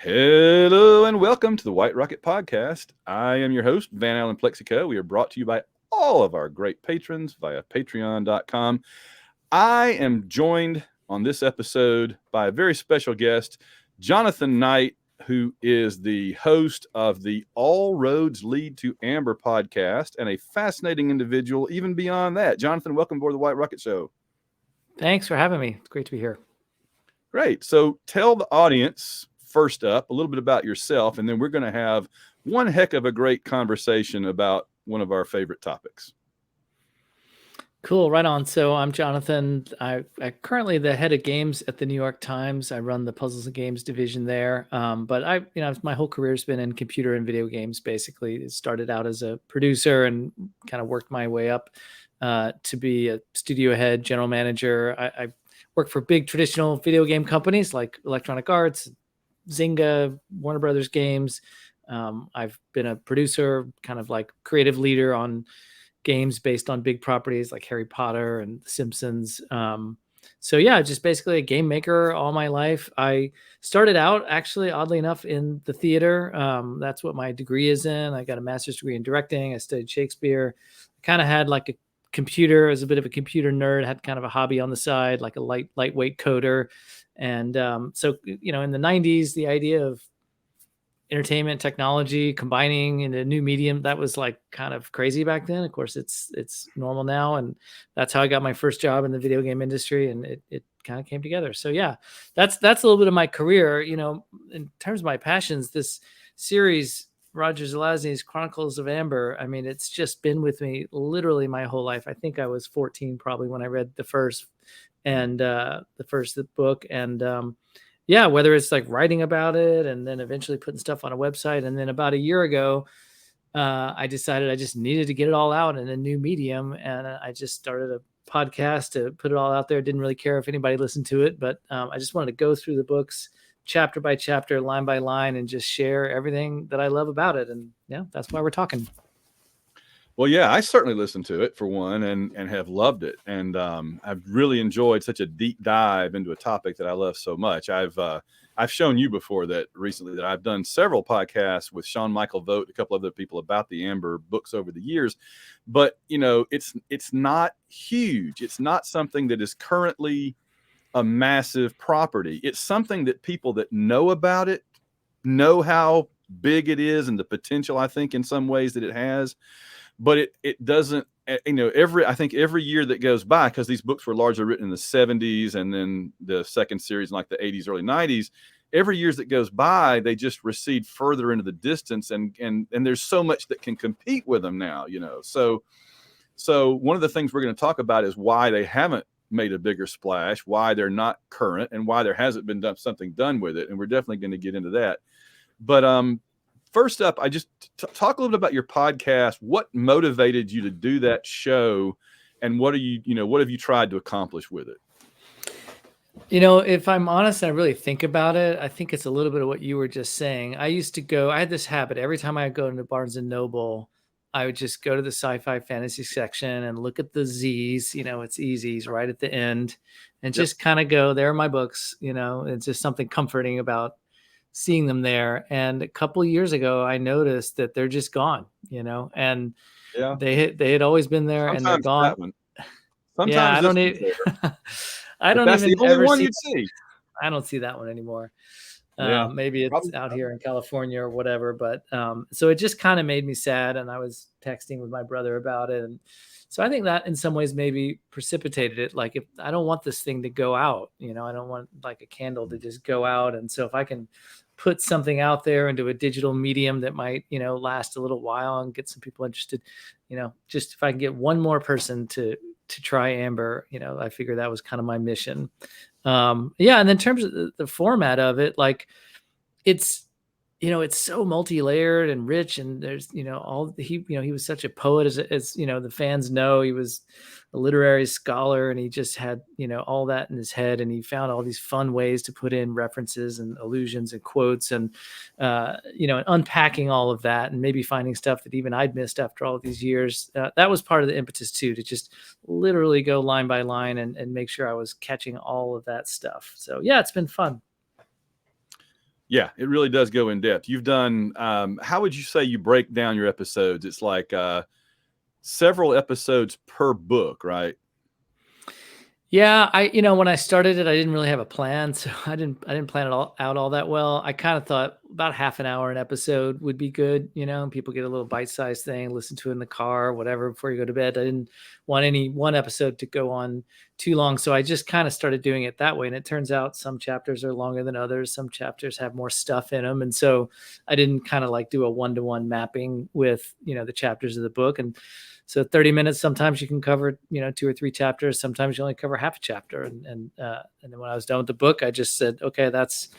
Hello and welcome to the White Rocket Podcast. I am your host, Van Allen Plexico. We are brought to you by all of our great patrons via patreon.com. I am joined on this episode by a very special guest, Jonathan Knight, who is the host of the All Roads Lead to Amber podcast and a fascinating individual even beyond that. Jonathan, welcome aboard the White Rocket Show. Thanks for having me. It's great to be here. Great. So tell the audience first up a little bit about yourself, and then we're going to have one heck of a great conversation about one of our favorite topics. Cool. Right on. So I'm Jonathan. I'm currently the head of games at the New York Times. I run the puzzles and games division there. But my whole career has been in computer and video games. Basically, it started out as a producer and kind of worked my way up to be a studio head, general manager. I worked for big traditional video game companies like Electronic Arts, Zynga, Warner Brothers Games. I've been a producer, kind of like creative leader on games based on big properties like Harry Potter and The Simpsons. Just basically a game maker all my life. I started out actually, oddly enough, in the theater. That's what my degree is in. I got a master's degree in directing. I studied Shakespeare. Kind of had like a computer, as a bit of a computer nerd, had kind of a hobby on the side, like a lightweight coder. And in the 90s, the idea of entertainment technology combining in a new medium, that was like kind of crazy back then. Of course, it's normal now. And that's how I got my first job in the video game industry. And it kind of came together. So yeah, that's a little bit of my career. In terms of my passions, this series, Roger Zelazny's Chronicles of Amber, I mean, it's just been with me literally my whole life. I think I was 14 probably when I read the first book. And whether it's like writing about it and then eventually putting stuff on a website. And then about a year ago, I decided I just needed to get it all out in a new medium. And I just started a podcast to put it all out there. Didn't really care if anybody listened to it, but I just wanted to go through the books chapter by chapter, line by line, and just share everything that I love about it. And yeah, that's why we're talking. Well, yeah, I certainly listened to it for one and have loved it. And I've really enjoyed such a deep dive into a topic that I love so much. I've shown you before that recently that I've done several podcasts with Sean Michael Vogt, a couple other people about the Amber books over the years. But, it's not huge. It's not something that is currently a massive property. It's something that people that know about it know how big it is and the potential, I think, in some ways that it has. But it doesn't, I think every year that goes by, because these books were largely written in the 70s and then the second series in like the 80s, early 90s, every year that goes by, they just recede further into the distance. And there's so much that can compete with them now, So one of the things we're going to talk about is why they haven't made a bigger splash, why they're not current, and why there hasn't been something done with it. And we're definitely going to get into that. But first up, I just talk a little bit about your podcast. What motivated you to do that show, and what have you tried to accomplish with it? If I'm honest, and I really think about it, I think it's a little bit of what you were just saying. I had this habit every time I go into Barnes and Noble, I would just go to the sci-fi fantasy section and look at the Z's, it's easies right at the end, and just kind of go, there are my books, it's just something comforting about seeing them there. And a couple of years ago, I noticed that they're just gone, and they had always been there. Sometimes and they're gone. Sometimes I don't even ever see. I don't see that one anymore. Maybe it's out here in California or whatever, but so it just kind of made me sad. And I was texting with my brother about it. And so I think that in some ways maybe precipitated it. Like, if I don't want this thing to go out, I don't want like a candle to just go out. And so if I can put something out there into a digital medium that might, last a little while and get some people interested, just if I can get one more person to try Amber, I figured that was kind of my mission. And then in terms of the format of it, like it's so multi-layered and rich, and there's, he was such a poet as the fans know. He was a literary scholar, and he just had, all that in his head, and he found all these fun ways to put in references and allusions and quotes and, and unpacking all of that and maybe finding stuff that even I'd missed after all of these years. That was part of the impetus too, to just literally go line by line and make sure I was catching all of that stuff. So yeah, it's been fun. Yeah, it really does go in depth. You've done, how would you say you break down your episodes? It's like several episodes per book, right? Yeah, when I started it, I didn't really have a plan, so I didn't plan it all out all that well. I kind of thought about half an hour an episode would be good, and people get a little bite-sized thing, listen to it in the car, whatever, before you go to bed. I didn't want any one episode to go on too long, so I just kind of started doing it that way. And it turns out some chapters are longer than others, some chapters have more stuff in them, and so I didn't kind of like do a one-to-one mapping with, the chapters of the book. And so 30 minutes, sometimes you can cover, 2 or 3 chapters. Sometimes you only cover half a chapter. And then when I was done with the book, I just said, okay, that's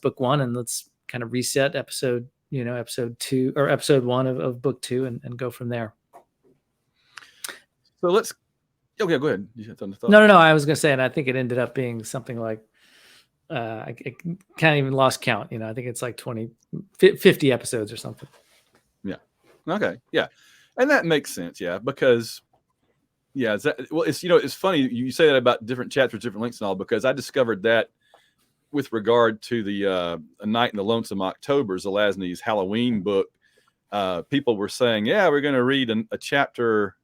book one. And let's kind of reset episode 2 or episode 1 of book 2 and go from there. So let's, okay, go ahead. You had something to thought? No. I was going to say, and I think it ended up being something like, I can't even lost count. I think it's like 50 episodes or something. Yeah. Okay. Yeah. And that makes sense. Yeah. Because, yeah, it's funny you say that about different chapters, different lengths and all, because I discovered that with regard to the A Night in the Lonesome October, Zelazny's Halloween book. People were saying, yeah, we're going to read a chapter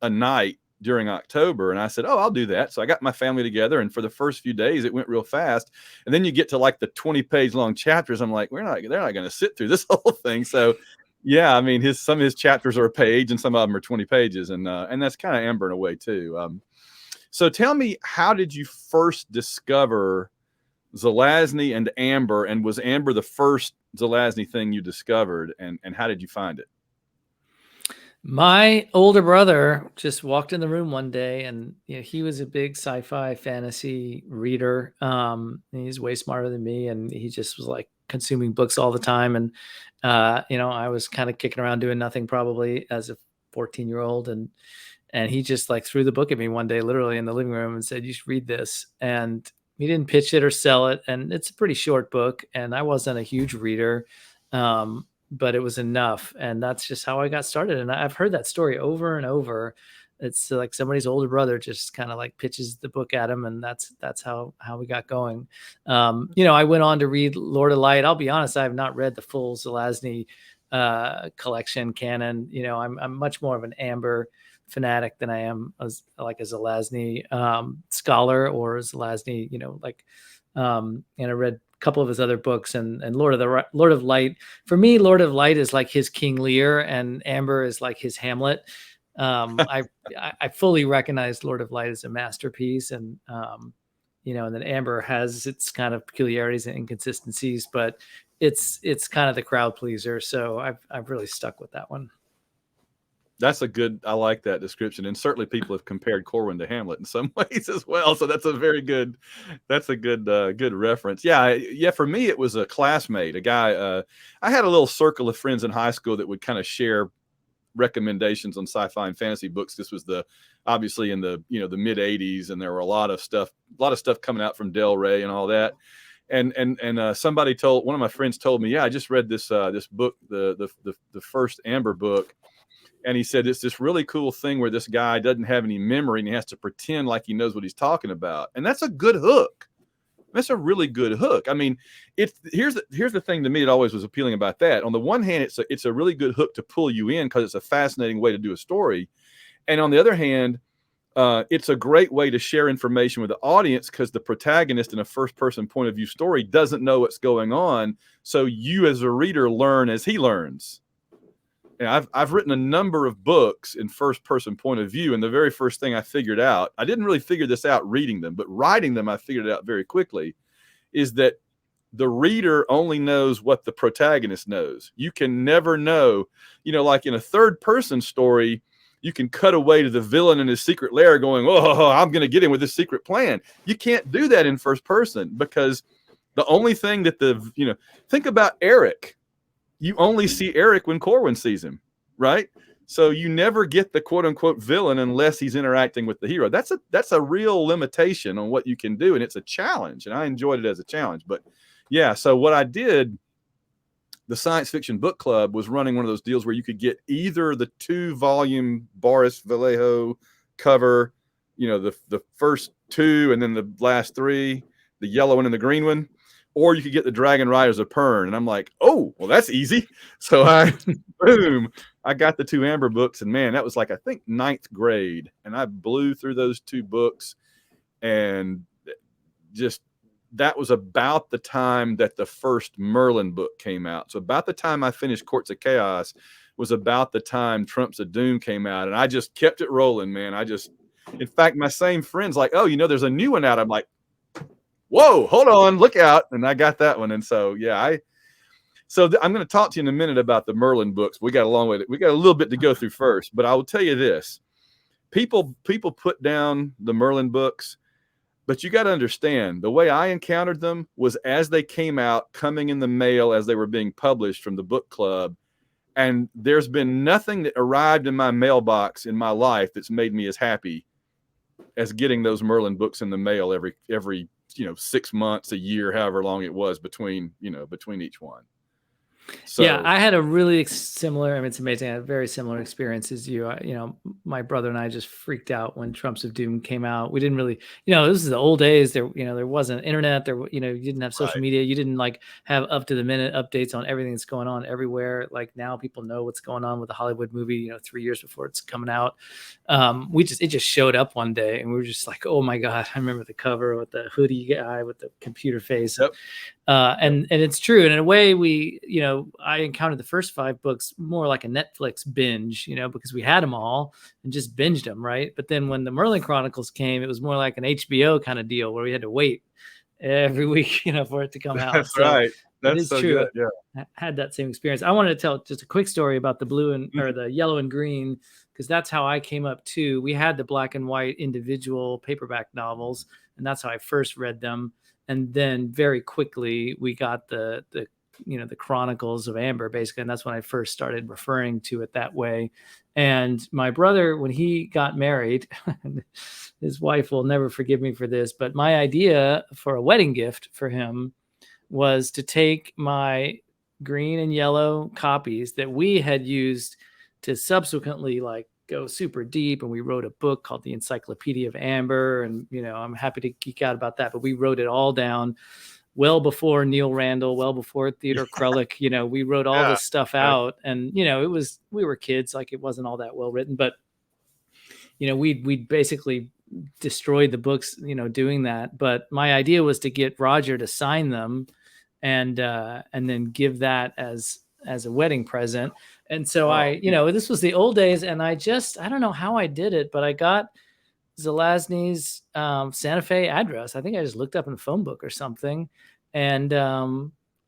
a night during October. And I said, oh, I'll do that. So I got my family together, and for the first few days it went real fast. And then you get to like the 20-page long chapters. I'm like, they're not going to sit through this whole thing. So yeah, I mean, some of his chapters are a page and some of them are 20 pages. And that's kind of Amber in a way too. So tell me, how did you first discover Zelazny and Amber? And was Amber the first Zelazny thing you discovered? And how did you find it? My older brother just walked in the room one day, and he was a big sci-fi fantasy reader. He's way smarter than me, and he just was like consuming books all the time. And I was kind of kicking around doing nothing probably as a 14-year-old, and he just like threw the book at me one day, literally in the living room, and said, "You should read this." And he didn't pitch it or sell it, and it's a pretty short book, and I wasn't a huge reader. But it was enough. And that's just how I got started. And I've heard that story over and over. It's like somebody's older brother just kind of like pitches the book at him. And that's how we got going. I went on to read Lord of Light. I'll be honest, I have not read the full Zelazny collection canon. I'm much more of an Amber fanatic than I am as like a Zelazny scholar or Zelazny, and I read couple of his other books, and Lord of Light. For me, Lord of Light is like his King Lear, and Amber is like his Hamlet. I fully recognize Lord of Light as a masterpiece, and and then Amber has its kind of peculiarities and inconsistencies, but it's kind of the crowd pleaser. So I've really stuck with that one. I like that description. And certainly people have compared Corwin to Hamlet in some ways as well. So that's a good reference. Yeah. For me, it was a classmate, a guy, I had a little circle of friends in high school that would kind of share recommendations on sci-fi and fantasy books. This was obviously in the mid 80s. And there were a lot of stuff coming out from Del Rey and all that. And one of my friends told me, yeah, I just read this book, the first Amber book. And he said, it's this really cool thing where this guy doesn't have any memory and he has to pretend like he knows what he's talking about. And that's a good hook. That's a really good hook. I mean, here's the thing to me that always was appealing about that. On the one hand, it's a really good hook to pull you in because it's a fascinating way to do a story. And on the other hand, it's a great way to share information with the audience because the protagonist in a first-person point of view story doesn't know what's going on. So you as a reader learn as he learns. And I've written a number of books in first person point of view. And the very first thing I figured out, I didn't really figure this out reading them, but writing them, I figured it out very quickly, is that the reader only knows what the protagonist knows. You can never know, like in a third person story, you can cut away to the villain in his secret lair going, oh, I'm going to get him with this secret plan. You can't do that in first person because the only thing that think about Eric. You only see Eric when Corwin sees him, right? So you never get the quote unquote villain unless he's interacting with the hero. That's a real limitation on what you can do. And it's a challenge. And I enjoyed it as a challenge. But yeah, so what I did, the Science Fiction Book Club was running one of those deals where you could get either the 2-volume Boris Vallejo cover, the first 2 and then the last 3, the yellow one and the green one, or you could get the Dragon Riders of Pern. And I'm like, oh, well, that's easy. So boom, I got the 2 Amber books, and man, that was like, I think 9th grade. And I blew through those 2 books, and just, that was about the time that the first Merlin book came out. So about the time I finished Courts of Chaos was about the time Trumps of Doom came out. And I just kept it rolling, man. In fact, my same friends like, oh, there's a new one out. I'm like, whoa, hold on, look out. And I got that one. And so, yeah, I'm going to talk to you in a minute about the Merlin books. We got a long way. We got a little bit to go through first, but I will tell you this. People put down the Merlin books, but you got to understand, the way I encountered them was as they came out, coming in the mail as they were being published from the book club. And there's been nothing that arrived in my mailbox in my life that's made me as happy as getting those Merlin books in the mail every 6 months, a year, however long it was between each one. So, yeah, I had a really similar, I mean, it's amazing. I had a very similar experience as you. My brother and I just freaked out when Trumps of Doom came out. We didn't really, this is the old days. There wasn't internet. There, you didn't have social media. You didn't like have up to the minute updates on everything that's going on everywhere. Like now people know what's going on with the Hollywood movie, 3 years before it's coming out. It just showed up one day and we were just like, oh my God, I remember the cover with the hoodie guy with the computer face. Yep. And it's true. And in a way, I encountered the first 5 books more like a Netflix binge, because we had them all and just binged them, right? But then when the Merlin Chronicles came, it was more like an HBO kind of deal where we had to wait every week, for it to come out. That's right. That's so true. good. Yeah, I had that same experience. I wanted to tell just a quick story about the blue and or the yellow and green, because that's how I came up too. We had the black and white individual paperback novels, and that's how I first read them. And then very quickly we got the Chronicles of Amber, basically. And that's when I first started referring to it that way. And my brother, when he got married, his wife will never forgive me for this, but my idea for a wedding gift for him was to take my green and yellow copies that we had used to subsequently go super deep. And we wrote a book called The Encyclopedia of Amber. And, I'm happy to geek out about that, but we wrote it all down well before Neil Randall, well before Theodore Krullick. We wrote all this stuff out, and, we were kids, it wasn't all that well written, but, we basically destroyed the books, doing that. But my idea was to get Roger to sign them and then give that as a wedding present. And so this was the old days, and I don't know how I did it, but I got Zelazny's Santa Fe address. I think I just looked up in a phone book or something, and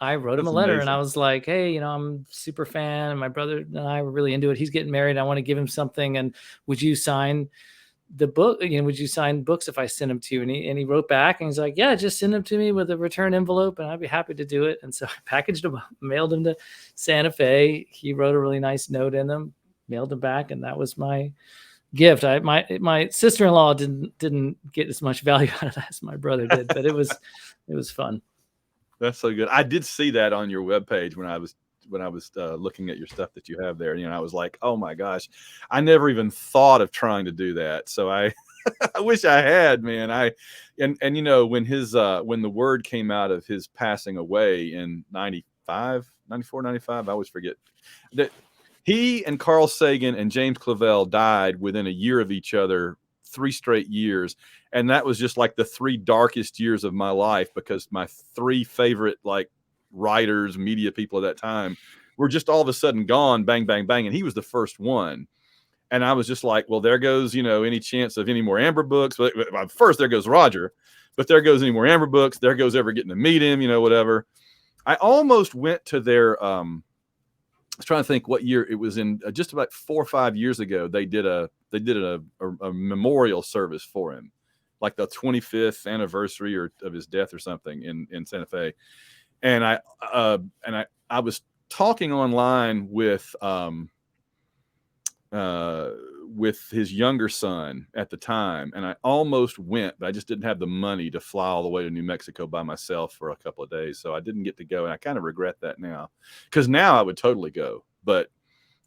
I wrote him a letter. Amazing. And I was like, hey, I'm a super fan, and my brother and I were really into it. He's getting married. I want to give him something, and would you sign the book? Would you sign books if I send them to you? And he wrote back, and he's like, yeah, just send them to me with a return envelope, and I'd be happy to do it. And so I packaged them, mailed them to Santa Fe. He wrote a really nice note in them, mailed them back, and that was my gift. My sister-in-law didn't get as much value out of that as my brother did, but it was fun. That's so good. I did see that on your webpage when I was looking at your stuff that you have there. I was like, oh my gosh, I never even thought of trying to do that. So I wish I had, man. And when when the word came out of his passing away in 94, 95, I always forget that he and Carl Sagan and James Clavell died within a year of each other, 3 straight years. And that was just like the 3 darkest years of my life, because my 3 favorite writers, media people at that time were just all of a sudden gone, bang, bang, bang. And he was the first one. And I was just like, well, there goes, any chance of any more Amber books. But first, there goes Roger. But there goes any more Amber books. There goes ever getting to meet him, whatever. I almost went to their, I was trying to think what year it was in. Just about 4 or 5 years ago, they did a memorial service for him, like the 25th anniversary of his death or something in Santa Fe. And I was talking online with his younger son at the time, and I almost went, but I just didn't have the money to fly all the way to New Mexico by myself for a couple of days, so I didn't get to go, and I kind of regret that now, because now I would totally go, but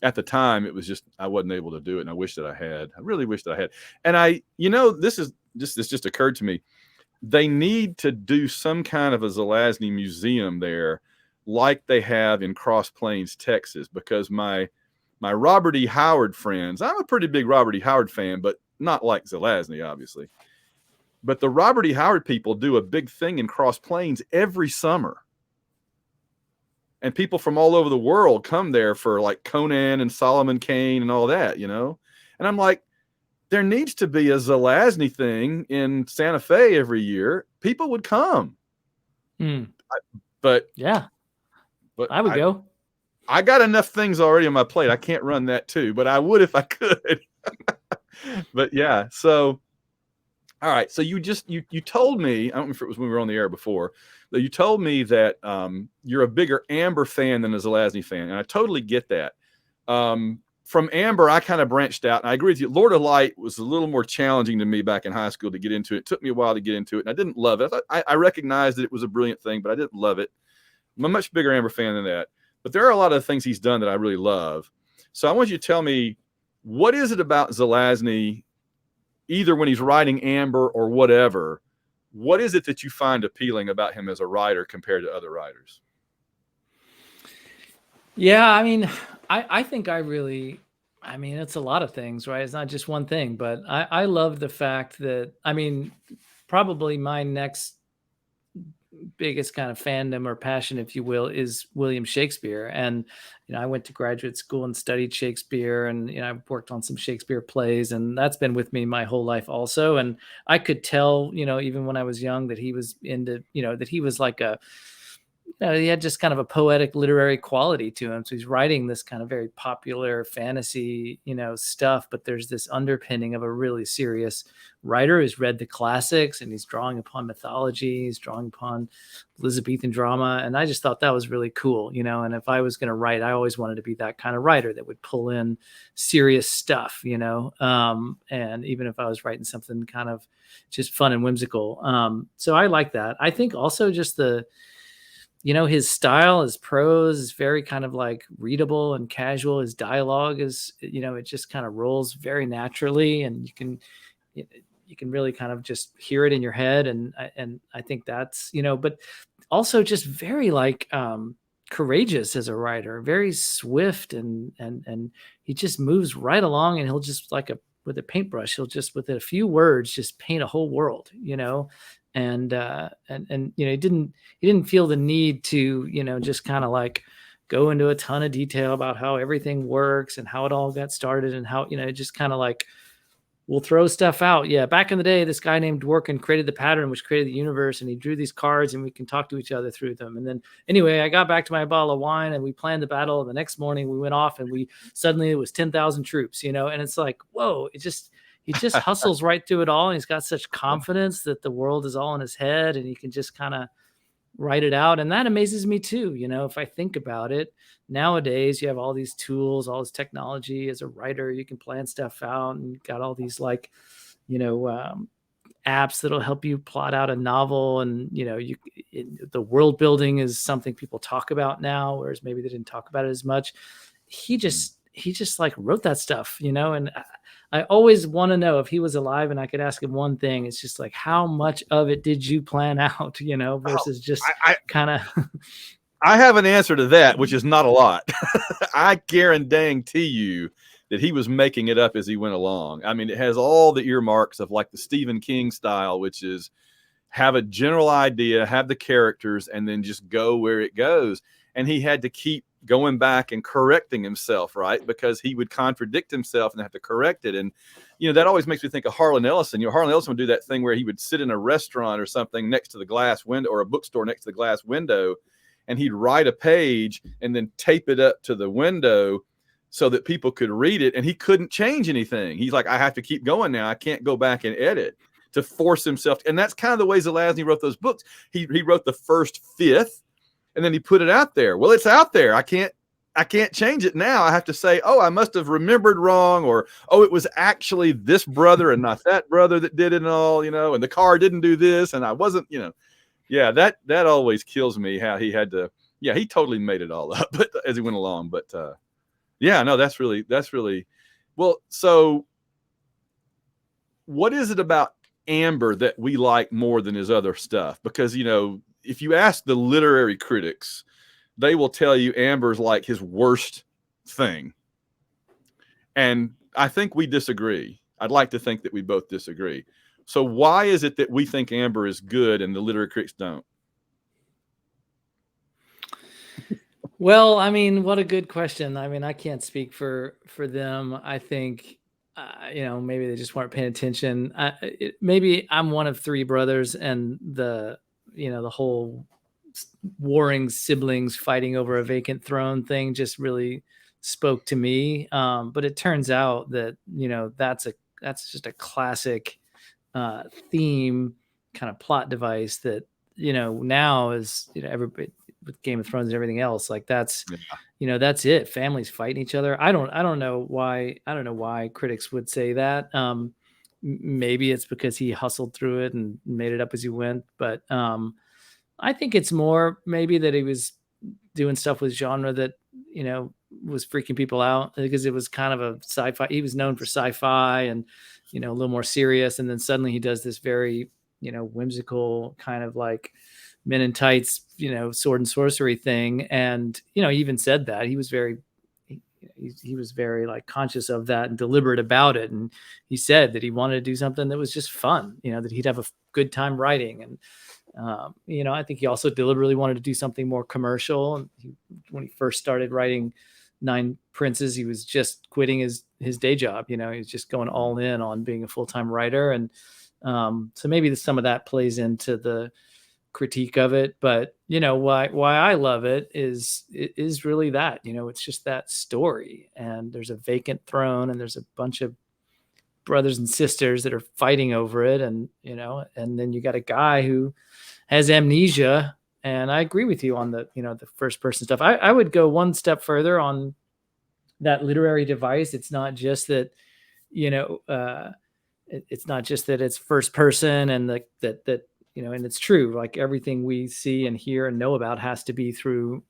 at the time it was just I wasn't able to do it, and I wish that I had. I really wish that I had. And this just occurred to me. they need to do some kind of a Zelazny museum there, like they have in Cross Plains, Texas, because my Robert E. Howard friends, I'm a pretty big Robert E. Howard fan, but not like Zelazny, obviously. But the Robert E. Howard people do a big thing in Cross Plains every summer. And people from all over the world come there for like Conan and Solomon Kane and all that, you know? And I'm like, there needs to be a Zelazny thing in Santa Fe every year. People would come. But yeah, I would go. I got enough things already on my plate. I can't run that too, but I would if I could. But yeah, so all right. So you told me, I don't know if it was when we were on the air before, that you told me that you're a bigger Amber fan than a Zelazny fan, and I totally get that. From Amber, I kind of branched out, and I agree with you. Lord of Light was a little more challenging to me back in high school to get into it. It took me a while to get into it, and I didn't love it. I recognized that it was a brilliant thing, but I didn't love it. I'm a much bigger Amber fan than that. But there are a lot of things he's done that I really love. So I want you to tell me, what is it about Zelazny, either when he's writing Amber or whatever, what is it that you find appealing about him as a writer compared to other writers? Yeah, I mean, I think it's a lot of things, right? It's not just one thing, but I love the fact that, I mean, probably my next biggest kind of fandom or passion, if you will, is William Shakespeare. And, I went to graduate school and studied Shakespeare, and, I've worked on some Shakespeare plays, and that's been with me my whole life also. And I could tell, even when I was young, that he was into, that he was like he had just kind of a poetic literary quality to him. So he's writing this kind of very popular fantasy, stuff, but there's this underpinning of a really serious writer who's read the classics, and he's drawing upon mythology, he's drawing upon Elizabethan drama. And I just thought that was really cool, and if I was going to write, I always wanted to be that kind of writer that would pull in serious stuff, and even if I was writing something kind of just fun and whimsical. So I like that. I think also just his style, his prose is very kind of like readable and casual. His dialogue is, it just kind of rolls very naturally, and you can really kind of just hear it in your head. And I think that's, but also just very like courageous as a writer, very swift, and he just moves right along, and he'll just with a paintbrush, he'll just with a few words just paint a whole world, and he didn't feel the need to, just kind of like go into a ton of detail about how everything works and how it all got started, and how, just kind of like, we'll throw stuff out. Yeah. Back in the day, this guy named Dworkin created the pattern, which created the universe, and he drew these cards, and we can talk to each other through them. And then anyway, I got back to my bottle of wine, and we planned the battle. And the next morning we went off, and suddenly it was 10,000 troops, and it's like, whoa, he just hustles right through it all. And he's got such confidence that the world is all in his head, and he can just kind of write it out. And that amazes me too. If I think about it, nowadays you have all these tools, all this technology. As a writer, you can plan stuff out, and you've got all these apps that'll help you plot out a novel. And, the world building is something people talk about now, whereas maybe they didn't talk about it as much. He just like wrote that stuff, and I always want to know, if he was alive and I could ask him one thing, it's just like, how much of it did you plan out, versus just kind of. I have an answer to that, which is not a lot. I guarantee you that he was making it up as he went along. I mean, it has all the earmarks of like the Stephen King style, which is have a general idea, have the characters, and then just go where it goes. And he had to keep going back and correcting himself, right? Because he would contradict himself and have to correct it. And, that always makes me think of Harlan Ellison. Harlan Ellison would do that thing where he would sit in a restaurant or something next to the glass window, or a bookstore next to the glass window, and he'd write a page and then tape it up to the window so that people could read it. And he couldn't change anything. He's like, I have to keep going now. I can't go back and edit, to force himself. And that's kind of the way Zelazny wrote those books. He wrote the first fifth, and then he put it out there. Well, it's out there. I can't change it now. I have to say, oh, I must have remembered wrong, or, oh, it was actually this brother and not that brother that did it and all, and the car didn't do this, and I wasn't, yeah, that always kills me, how he had to, yeah, he totally made it all up, but as he went along. But yeah, no, that's really well. So what is it about Amber that we like more than his other stuff? Because, you know, if you ask the literary critics, they will tell you Amber's like his worst thing. And I think we disagree. I'd like to think that we both disagree. So why is it that we think Amber is good and the literary critics don't? Well, I mean, what a good question. I mean, I can't speak for them. I think, you know, maybe they just weren't paying attention. Maybe I'm one of three brothers, and you know, the whole warring siblings fighting over a vacant throne thing just really spoke to me. But it turns out that, you know, that's just a classic theme, kind of plot device that, you know, now is, you know, everybody with Game of Thrones and everything else, like that's, Yeah. you know, that's it. Families fighting each other. I don't know why critics would say that. Maybe it's because he hustled through it and made it up as he went, but I think it's more maybe that he was doing stuff with genre that, you know, was freaking people out, because it was kind of a sci-fi. He was known for sci-fi and, you know, a little more serious, and then suddenly he does this very, you know, whimsical kind of like men in tights, you know, sword and sorcery thing. And, you know, he even said that he was very he was very like conscious of that and deliberate about it. And he said that he wanted to do something that was just fun, you know, that he'd have a good time writing. And you know, I think he also deliberately wanted to do something more commercial. And when he first started writing Nine Princes, he was just quitting his day job. You know, he was just going all in on being a full-time writer. And so maybe some of that plays into the critique of it. But, you know, why I love it is really that, you know, it's just that story, and there's a vacant throne, and there's a bunch of brothers and sisters that are fighting over it. And, you know, and then you got a guy who has amnesia. And I agree with you on the, you know, the first person stuff. I would go one step further on that literary device. It's not just that, you know, it's not just that it's first person, and that, you know, and it's true, like everything we see and hear and know about has to be through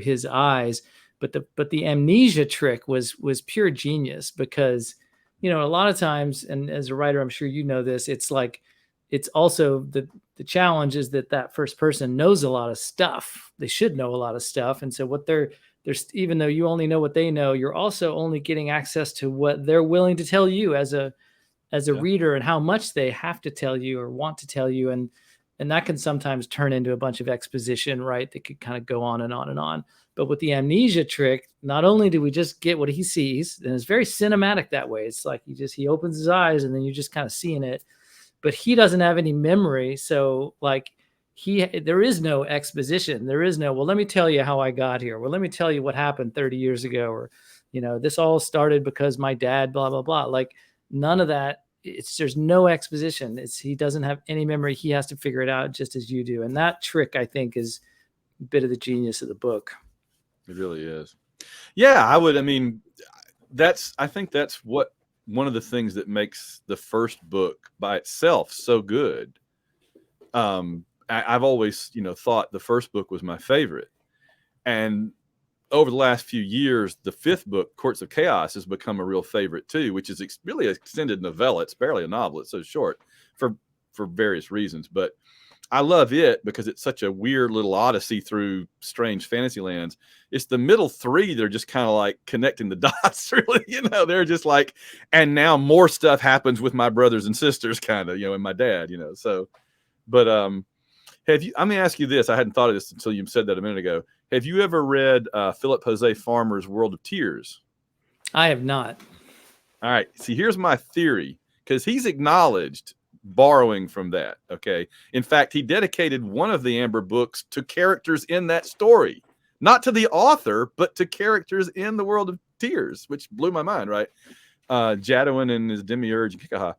his eyes. But the amnesia trick was pure genius, because, you know, a lot of times, and as a writer, I'm sure you know this, it's like, it's also the challenge is that first person knows a lot of stuff. They should know a lot of stuff. And so what there's, even though you only know what they know, you're also only getting access to what they're willing to tell you as a Yeah. reader, and how much they have to tell you or want to tell you. And that can sometimes turn into a bunch of exposition, right? That could kind of go on and on and on. But with the amnesia trick, not only do we just get what he sees, and it's very cinematic that way. It's like he opens his eyes, and then you're just kind of seeing it, but he doesn't have any memory. So like there is no exposition. There is no, well, let me tell you how I got here. Well, let me tell you what happened 30 years ago. Or, you know, this all started because my dad, blah, blah, blah. Like none of that. There's no exposition. He doesn't have any memory. He has to figure it out just as you do. And that trick, I think, is a bit of the genius of the book. It really is. Yeah, I mean, I think that's one of the things that makes the first book by itself so good. I've always, you know, thought the first book was my favorite. And over the last few years, the fifth book, Courts of Chaos, has become a real favorite too, which is really an extended novella. It's barely a novel. It's so short for various reasons. But I love it because it's such a weird little odyssey through strange fantasy lands. It's the middle three. They're just kind of like connecting the dots, really. You know, they're just like, and now more stuff happens with my brothers and sisters, kind of, you know, and my dad, you know. So, but let me ask you this. I hadn't thought of this until you said that a minute ago. Have you ever read Philip Jose Farmer's World of Tears? I have not. All right. See, here's my theory, because he's acknowledged borrowing from that. Okay. In fact, he dedicated one of the Amber books to characters in that story, not to the author, but to characters in the World of Tears, which blew my mind, right? Jadwin and his demiurge, Kikaha.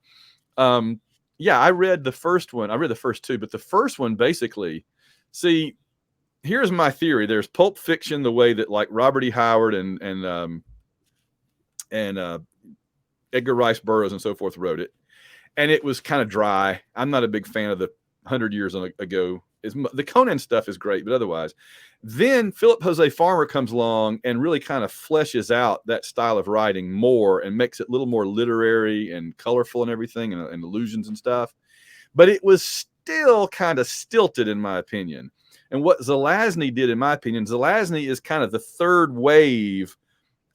Yeah, I read the first one. I read the first two, but the first one basically, see, here's my theory. There's Pulp Fiction, the way that like Robert E. Howard and Edgar Rice Burroughs and so forth wrote it. And it was kind of dry. I'm not a big fan of the 100 years ago. The Conan stuff is great, but otherwise, then Philip Jose Farmer comes along and really kind of fleshes out that style of writing more and makes it a little more literary and colorful and everything, and illusions and stuff. But it was still kind of stilted, in my opinion. And what Zelazny did, in my opinion, Zelazny is kind of the third wave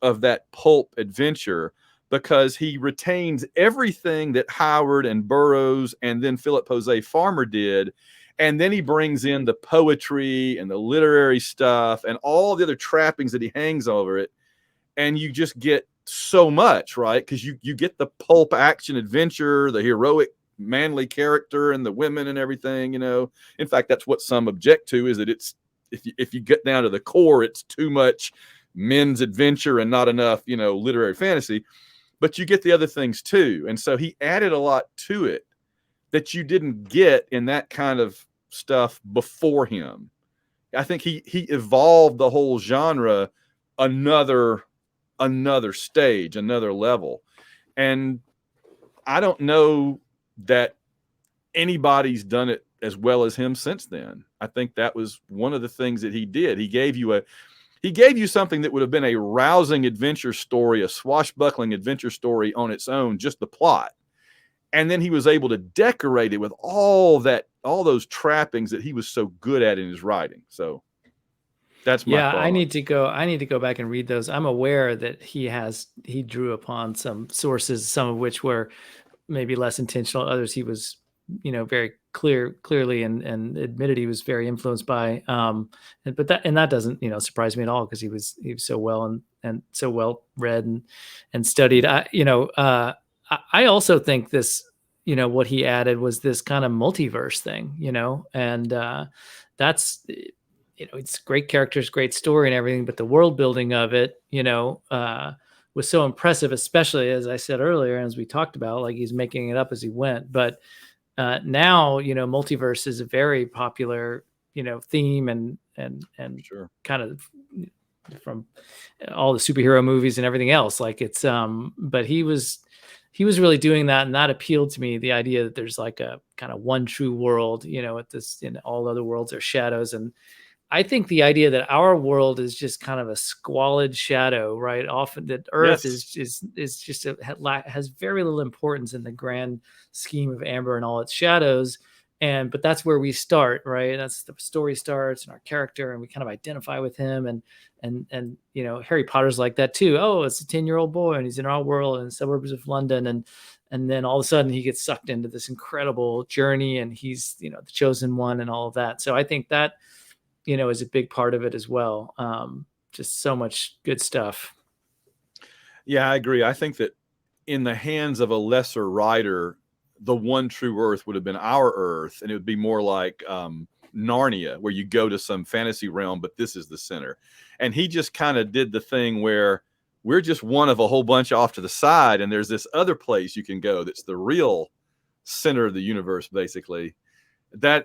of that pulp adventure, because he retains everything that Howard and Burroughs and then Philip Jose Farmer did. And then he brings in the poetry and the literary stuff and all the other trappings that he hangs over it. And you just get so much, right? Because you get the pulp action adventure, the heroic manly character and the women and everything, In fact, that's what some object to, is that it's, if you get down to the core, it's too much men's adventure and not enough, literary fantasy. But you get the other things too. And so he added a lot to it that you didn't get in that kind of stuff before him. I think he evolved the whole genre another stage, another level. And I don't know that anybody's done it as well as him since then. I think that was one of the things that he did. He gave you something that would have been a rousing adventure story, a swashbuckling adventure story on its own, just the plot. And then he was able to decorate it with all those trappings that he was so good at in his writing. So that's my thought. I need to go back and read those. I'm aware that he drew upon some sources, some of which were maybe less intentional. Others he was, very clearly and admitted he was very influenced by. But that doesn't, surprise me at all, because he was so well and so well read and studied. I also think this, what he added was this kind of multiverse thing, and that's, it's great characters, great story and everything, but the world building of it, was so impressive, especially, as I said earlier, as we talked about, like he's making it up as he went. But now, multiverse is a very popular, theme and sure. Kind of from all the superhero movies and everything else. Like it's, but he was really doing that, and that appealed to me. The idea that there's like a kind of one true world, in all other worlds are shadows. And I think the idea that our world is just kind of a squalid shadow, right? Often that Earth is just has very little importance in the grand scheme of Amber and all its shadows. But that's where we start, right? That's the story starts, and our character, and we kind of identify with him. And Harry Potter's like that too. Oh, it's a 10-year-old boy, and he's in our world in the suburbs of London, and then all of a sudden he gets sucked into this incredible journey, and he's the chosen one and all of that. So I think that is a big part of it as well. Just so much good stuff. Yeah, I agree. I think that in the hands of a lesser writer, the one true Earth would have been our Earth, and it would be more like Narnia, where you go to some fantasy realm, but this is the center. And he just kind of did the thing where we're just one of a whole bunch off to the side, and there's this other place you can go that's the real center of the universe, basically. But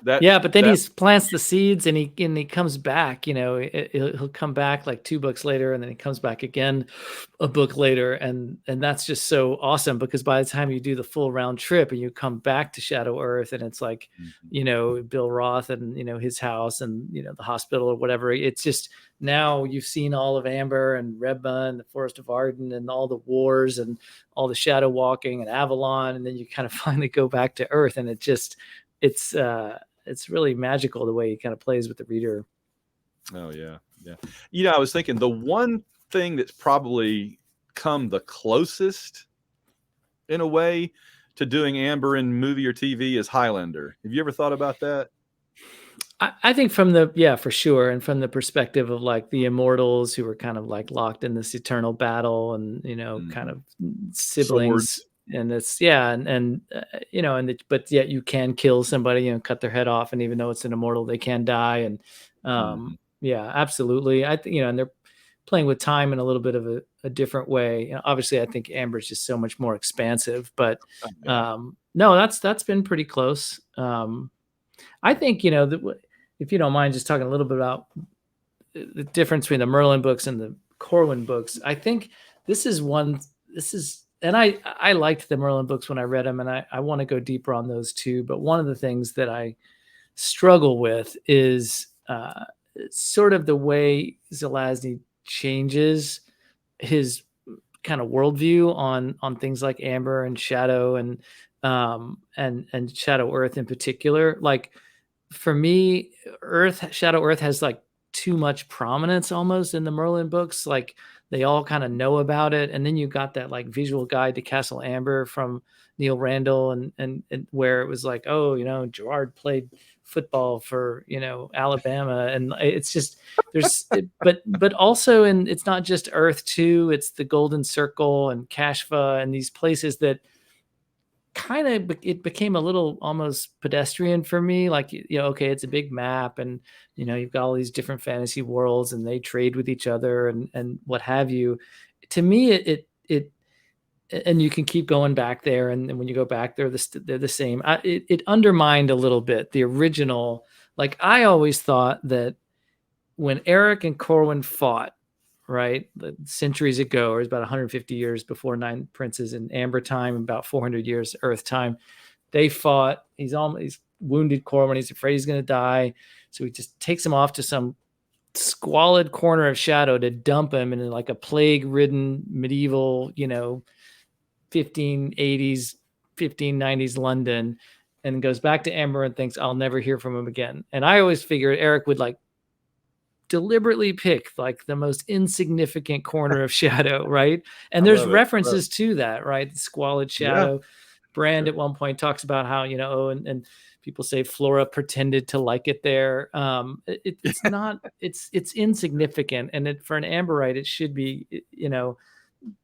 then he plants the seeds, and he comes back. He'll come back like 2 books later, and then he comes back again a book later, and that's just so awesome, because by the time you do the full round trip and you come back to Shadow Earth, and it's like, Bill Roth and his house and the hospital or whatever. It's just, now you've seen all of Amber and Rebba and the Forest of Arden and all the wars and all the shadow walking and Avalon, and then you kind of finally go back to Earth, and it's really magical the way he kind of plays with the reader. Oh yeah. I was thinking the one thing that's probably come the closest in a way to doing Amber in movie or TV is Highlander. Have you ever thought about that? I think for sure. And from the perspective of like the immortals who were kind of like locked in this eternal battle, and, kind of siblings. Swords. And it's, but yet you can kill somebody, cut their head off. And even though it's an immortal, they can die. And absolutely. I think, and they're playing with time in a little bit of a different way. Obviously I think Amber's just so much more expansive, but no, that's been pretty close. I think, if you don't mind just talking a little bit about the difference between the Merlin books and the Corwin books, I think this is and I liked the Merlin books when I read them, and I want to go deeper on those too. But one of the things that I struggle with is sort of the way Zelazny changes his kind of worldview on things like Amber and Shadow and Shadow Earth in particular. Like for me, Shadow Earth has like too much prominence almost in the Merlin books. Like they all kind of know about it, and then you got that like visual guide to Castle Amber from Neil Randall, and where it was like, oh, Gerard played football for Alabama, and it's just but also, and it's not just Earth too. It's the Golden Circle and Kashfa and these places that kind of it became a little almost pedestrian for me. Like, okay, it's a big map, and you've got all these different fantasy worlds, and they trade with each other, and what have you. To me, it and you can keep going back there, and when you go back, they're the same. It undermined a little bit the original. Like I always thought that when Eric and Corwin fought, right, centuries ago, or about 150 years before Nine Princes in Amber time, about 400 years Earth time, they fought. He's wounded Corwin. He's afraid he's going to die, so he just takes him off to some squalid corner of Shadow to dump him in like a plague-ridden medieval, 1580s, 1590s London, and goes back to Amber and thinks, I'll never hear from him again. And I always figured Eric would like deliberately pick like the most insignificant corner of Shadow, right? And there's references to that, right? The squalid Shadow. Yeah. Brand at one point talks about how, and people say Flora pretended to like it there. It's not, it's insignificant. And for an Amberite, it should be,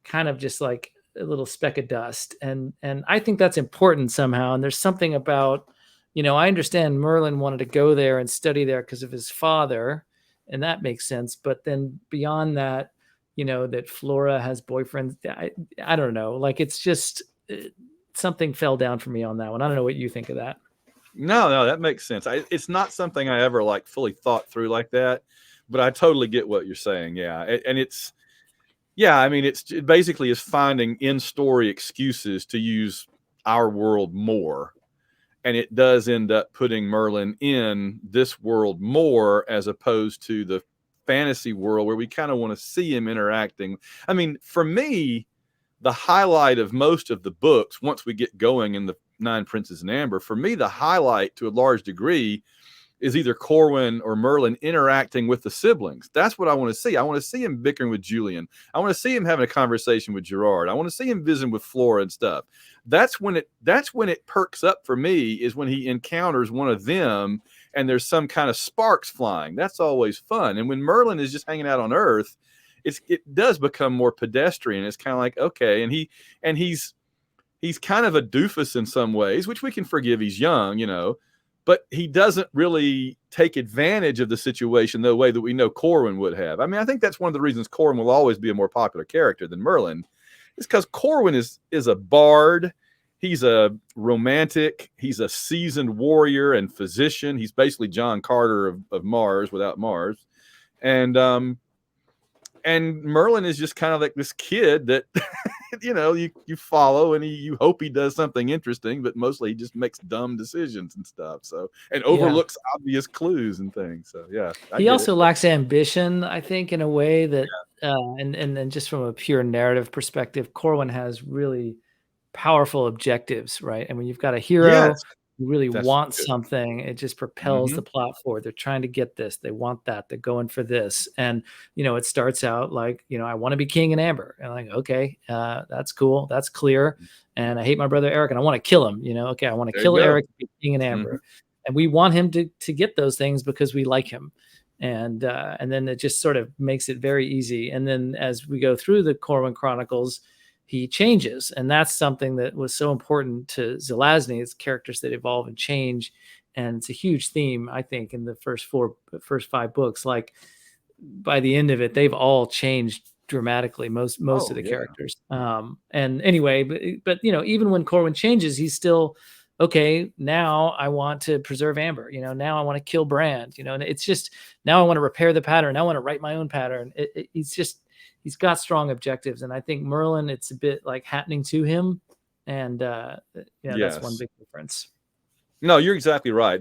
kind of just like a little speck of dust. And I think that's important somehow. And there's something about, I understand Merlin wanted to go there and study there because of his father, and that makes sense. But then beyond that, that Flora has boyfriends. I don't know. Like it's just something fell down for me on that one. I don't know what you think of that. No, that makes sense. It's not something I ever like fully thought through like that, but I totally get what you're saying. Yeah, and I mean, it basically is finding in-story excuses to use our world more. And it does end up putting Merlin in this world more as opposed to the fantasy world where we kind of want to see him interacting. I mean, for me, the highlight of most of the books, once we get going in the Nine Princes and Amber, for me, the highlight to a large degree is either Corwin or Merlin interacting with the siblings. That's what I want to see. I want to see him bickering with Julian. I want to see him having a conversation with Gerard. I want to see him visiting with Flora and stuff. That's when it perks up for me, is when he encounters one of them and there's some kind of sparks flying. That's always fun. And when Merlin is just hanging out on Earth, it does become more pedestrian. It's kind of like, okay, and he's kind of a doofus in some ways, which we can forgive. He's young, but he doesn't really take advantage of the situation the way that we know Corwin would have. I mean, I think that's one of the reasons Corwin will always be a more popular character than Merlin, is because Corwin is a bard. He's a romantic. He's a seasoned warrior and physician. He's basically John Carter of Mars without Mars. And Merlin is just kind of like this kid that you follow, and you hope he does something interesting, but mostly he just makes dumb decisions and stuff. So, and overlooks obvious clues and things. So yeah, he also lacks ambition, I think, in a way that, and just from a pure narrative perspective, Corwin has really powerful objectives, right? And when you've got a hero who really wants something, it just propels the plot forward. They're trying to get this, they want that, they're going for this. And it starts out like, I want to be king in Amber, and like, okay, that's cool, that's clear. And I hate my brother Eric and I want to kill him. Okay, I want to kill Eric, be king in Amber. And we want him to get those things because we like him. And then it just sort of makes it very easy. And then as we go through the Corwin Chronicles, he changes. And that's something that was so important to Zelazny. It's characters that evolve and change. And it's a huge theme, I think, in the first 5 books. Like by the end of it, they've all changed dramatically, most of the characters. And anyway, but even when Corwin changes, he's still, okay, now I want to preserve Amber. Now I want to kill Brand. And it's just, now I want to repair the pattern. I want to write my own pattern. he's got strong objectives, and I think Merlin, it's a bit like happening to him, and that's one Yes. big difference. No, you're exactly right.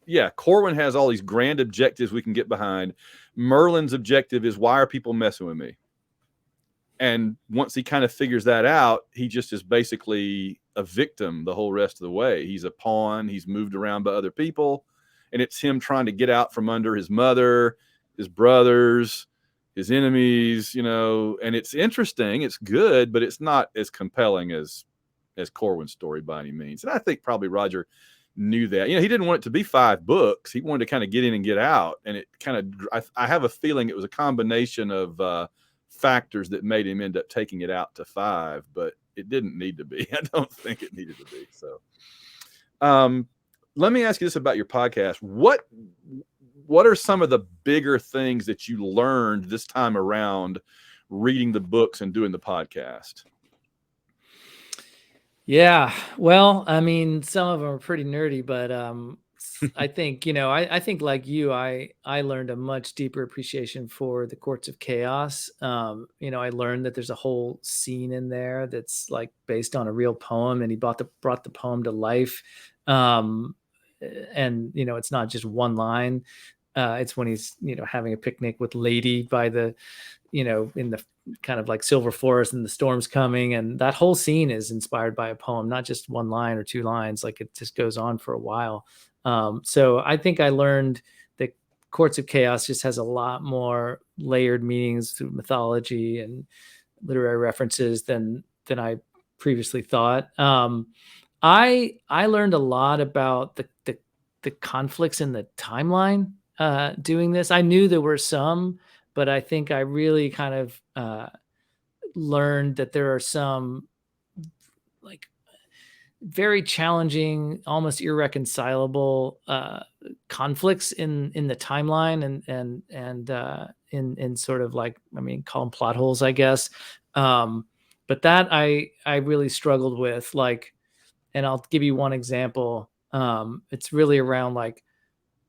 Yeah, Corwin has all these grand objectives we can get behind. Merlin's objective is, why are people messing with me? And once he kind of figures that out, he just is basically a victim the whole rest of the way. He's a pawn. He's moved around by other people, and it's him trying to get out from under his mother, his brothers, his enemies, and it's interesting. It's good, but it's not as compelling as Corwin's story by any means. And I think probably Roger knew that. He didn't want it to be 5 books. He wanted to kind of get in and get out. And it kind of, I have a feeling it was a combination of factors that made him end up taking it out to 5, but it didn't need to be. I don't think it needed to be. So, let me ask you this about your podcast. What are some of the bigger things that you learned this time around reading the books and doing the podcast? Yeah, well, I mean, some of them are pretty nerdy, but I think, I think like you, I learned a much deeper appreciation for the Courts of Chaos. I learned that there's a whole scene in there that's like based on a real poem, and he brought the poem to life. And it's not just one line. It's when he's having a picnic with Lady by the in the kind of like Silver Forest, and the storm's coming, and that whole scene is inspired by a poem, not just one line or 2 lines. Like, it just goes on for a while. So I think I learned that Courts of Chaos just has a lot more layered meanings through mythology and literary references than I previously thought. I learned a lot about the conflicts in the timeline doing this. I knew there were some, but I think I really kind of learned that there are some like very challenging, almost irreconcilable conflicts in the timeline, and in sort of like, I mean, call them plot holes, I guess. But that I really struggled with, like, and I'll give you one example. It's really around like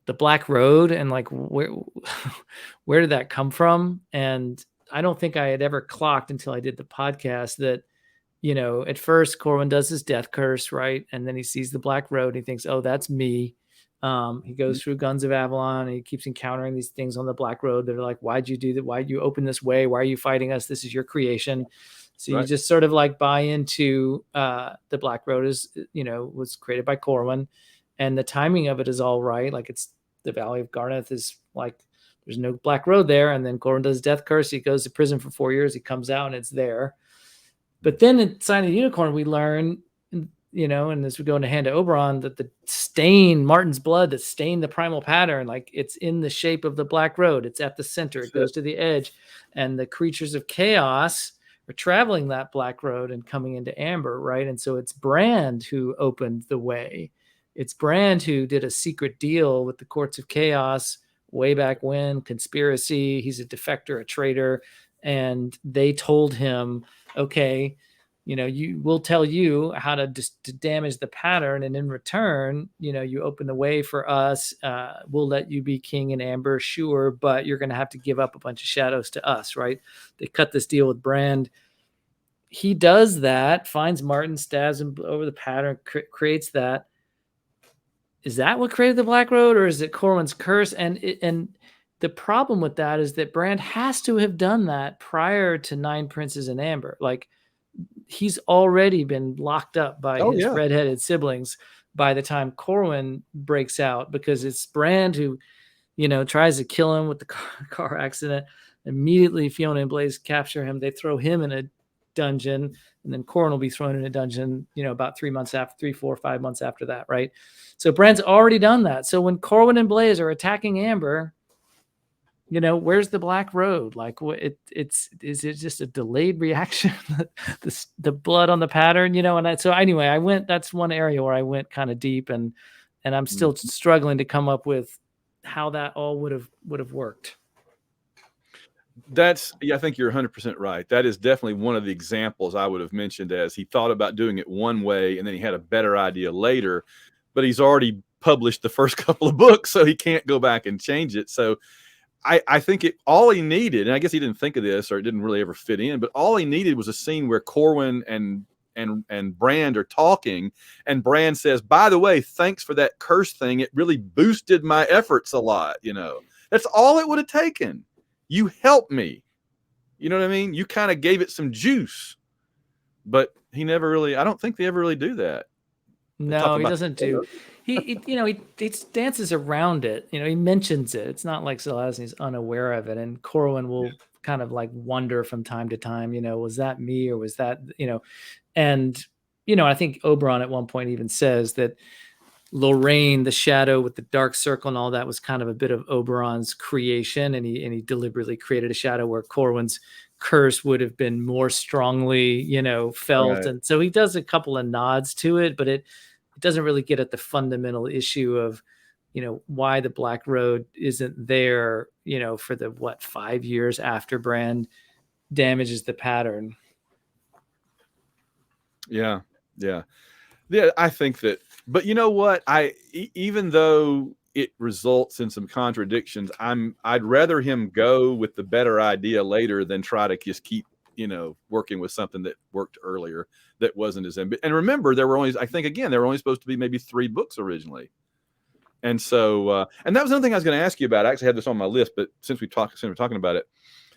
the Black Road, and like where did that come from? And I don't think I had ever clocked until I did the podcast that, at first Corwin does his death curse, right? And then he sees the Black Road and he thinks, oh, that's me. He goes through Guns of Avalon, and he keeps encountering these things on the Black Road that are like, why'd you do that? Why'd you open this way? Why are you fighting us? This is your creation. So Right. you just sort of like buy into the Black Road is, was created by Corwin, and the timing of it is all right. Like, it's the Valley of Garneth is like, there's no Black Road there. And then Corwin does death curse. He goes to prison for 4 years. He comes out and it's there. But then in Sign of the Unicorn, we learn, and as we go into Hand of Oberon, that the stain, Martin's blood that stained the primal pattern, like, it's in the shape of the Black Road. It's at the center. It goes to the edge. And the creatures of chaos are traveling that Black Road and coming into Amber, right? And so it's Brand who opened the way. It's Brand who did a secret deal with the Courts of Chaos way back when, conspiracy. He's a defector, a traitor. And they told him, okay, we'll tell you how to damage the pattern, and in return, you open the way for us. We'll let you be king in Amber, sure, but you're going to have to give up a bunch of shadows to us, right? They cut this deal with Brand. He does that, finds Martin, stabs him over the pattern, creates that. Is that what created the Black Road, or is it Corwin's curse? And the problem with that is that Brand has to have done that prior to 9 Princes in Amber. Like, he's already been locked up by his redheaded siblings by the time Corwin breaks out, because it's Brand who, tries to kill him with the car accident. Immediately, Fiona and Blaze capture him. They throw him in a dungeon, and then Corwin will be thrown in a dungeon, about 3 months after, 3, 4, 5 months after that, right? So Brand's already done that. So when Corwin and Blaze are attacking Amber, where's the Black Road? Like, is it just a delayed reaction? the blood on the pattern, and so anyway, that's one area where I went kind of deep, and I'm still struggling to come up with how that all would have worked. I think you're 100% right. That is definitely one of the examples I would have mentioned, as he thought about doing it one way and then he had a better idea later, but he's already published the first couple of books, so he can't go back and change it. So I think all he needed, and I guess he didn't think of this or it didn't really ever fit in, but all he needed was a scene where Corwin and Brand are talking, and Brand says, "By the way, thanks for that curse thing. It really boosted my efforts a lot." That's all it would have taken. You helped me. You know what I mean? You kind of gave it some juice, but he never really. I don't think they ever really do that. No, he doesn't do. He dances around it. He mentions it. It's not like Zelazny's unaware of it, and Corwin will kind of like wonder from time to time. Was that me or was that And I think Oberon at one point even says that Lorraine, the shadow with the dark circle and all that, was kind of a bit of Oberon's creation, and he deliberately created a shadow where Corwin's curse would have been more strongly, felt. Right. And so he does a couple of nods to it, but it doesn't really get at the fundamental issue of, why the Black Road isn't there, for the 5 years after Brand damages the pattern. Yeah. I think that, but you know what? Even though it results in some contradictions, I'd rather him go with the better idea later than try to just keep, working with something that worked earlier that wasn't as ambitious. And remember, there were only supposed to be maybe 3 books originally. And so, and that was another thing I was going to ask you about. I actually had this on my list, but since we're talking about it,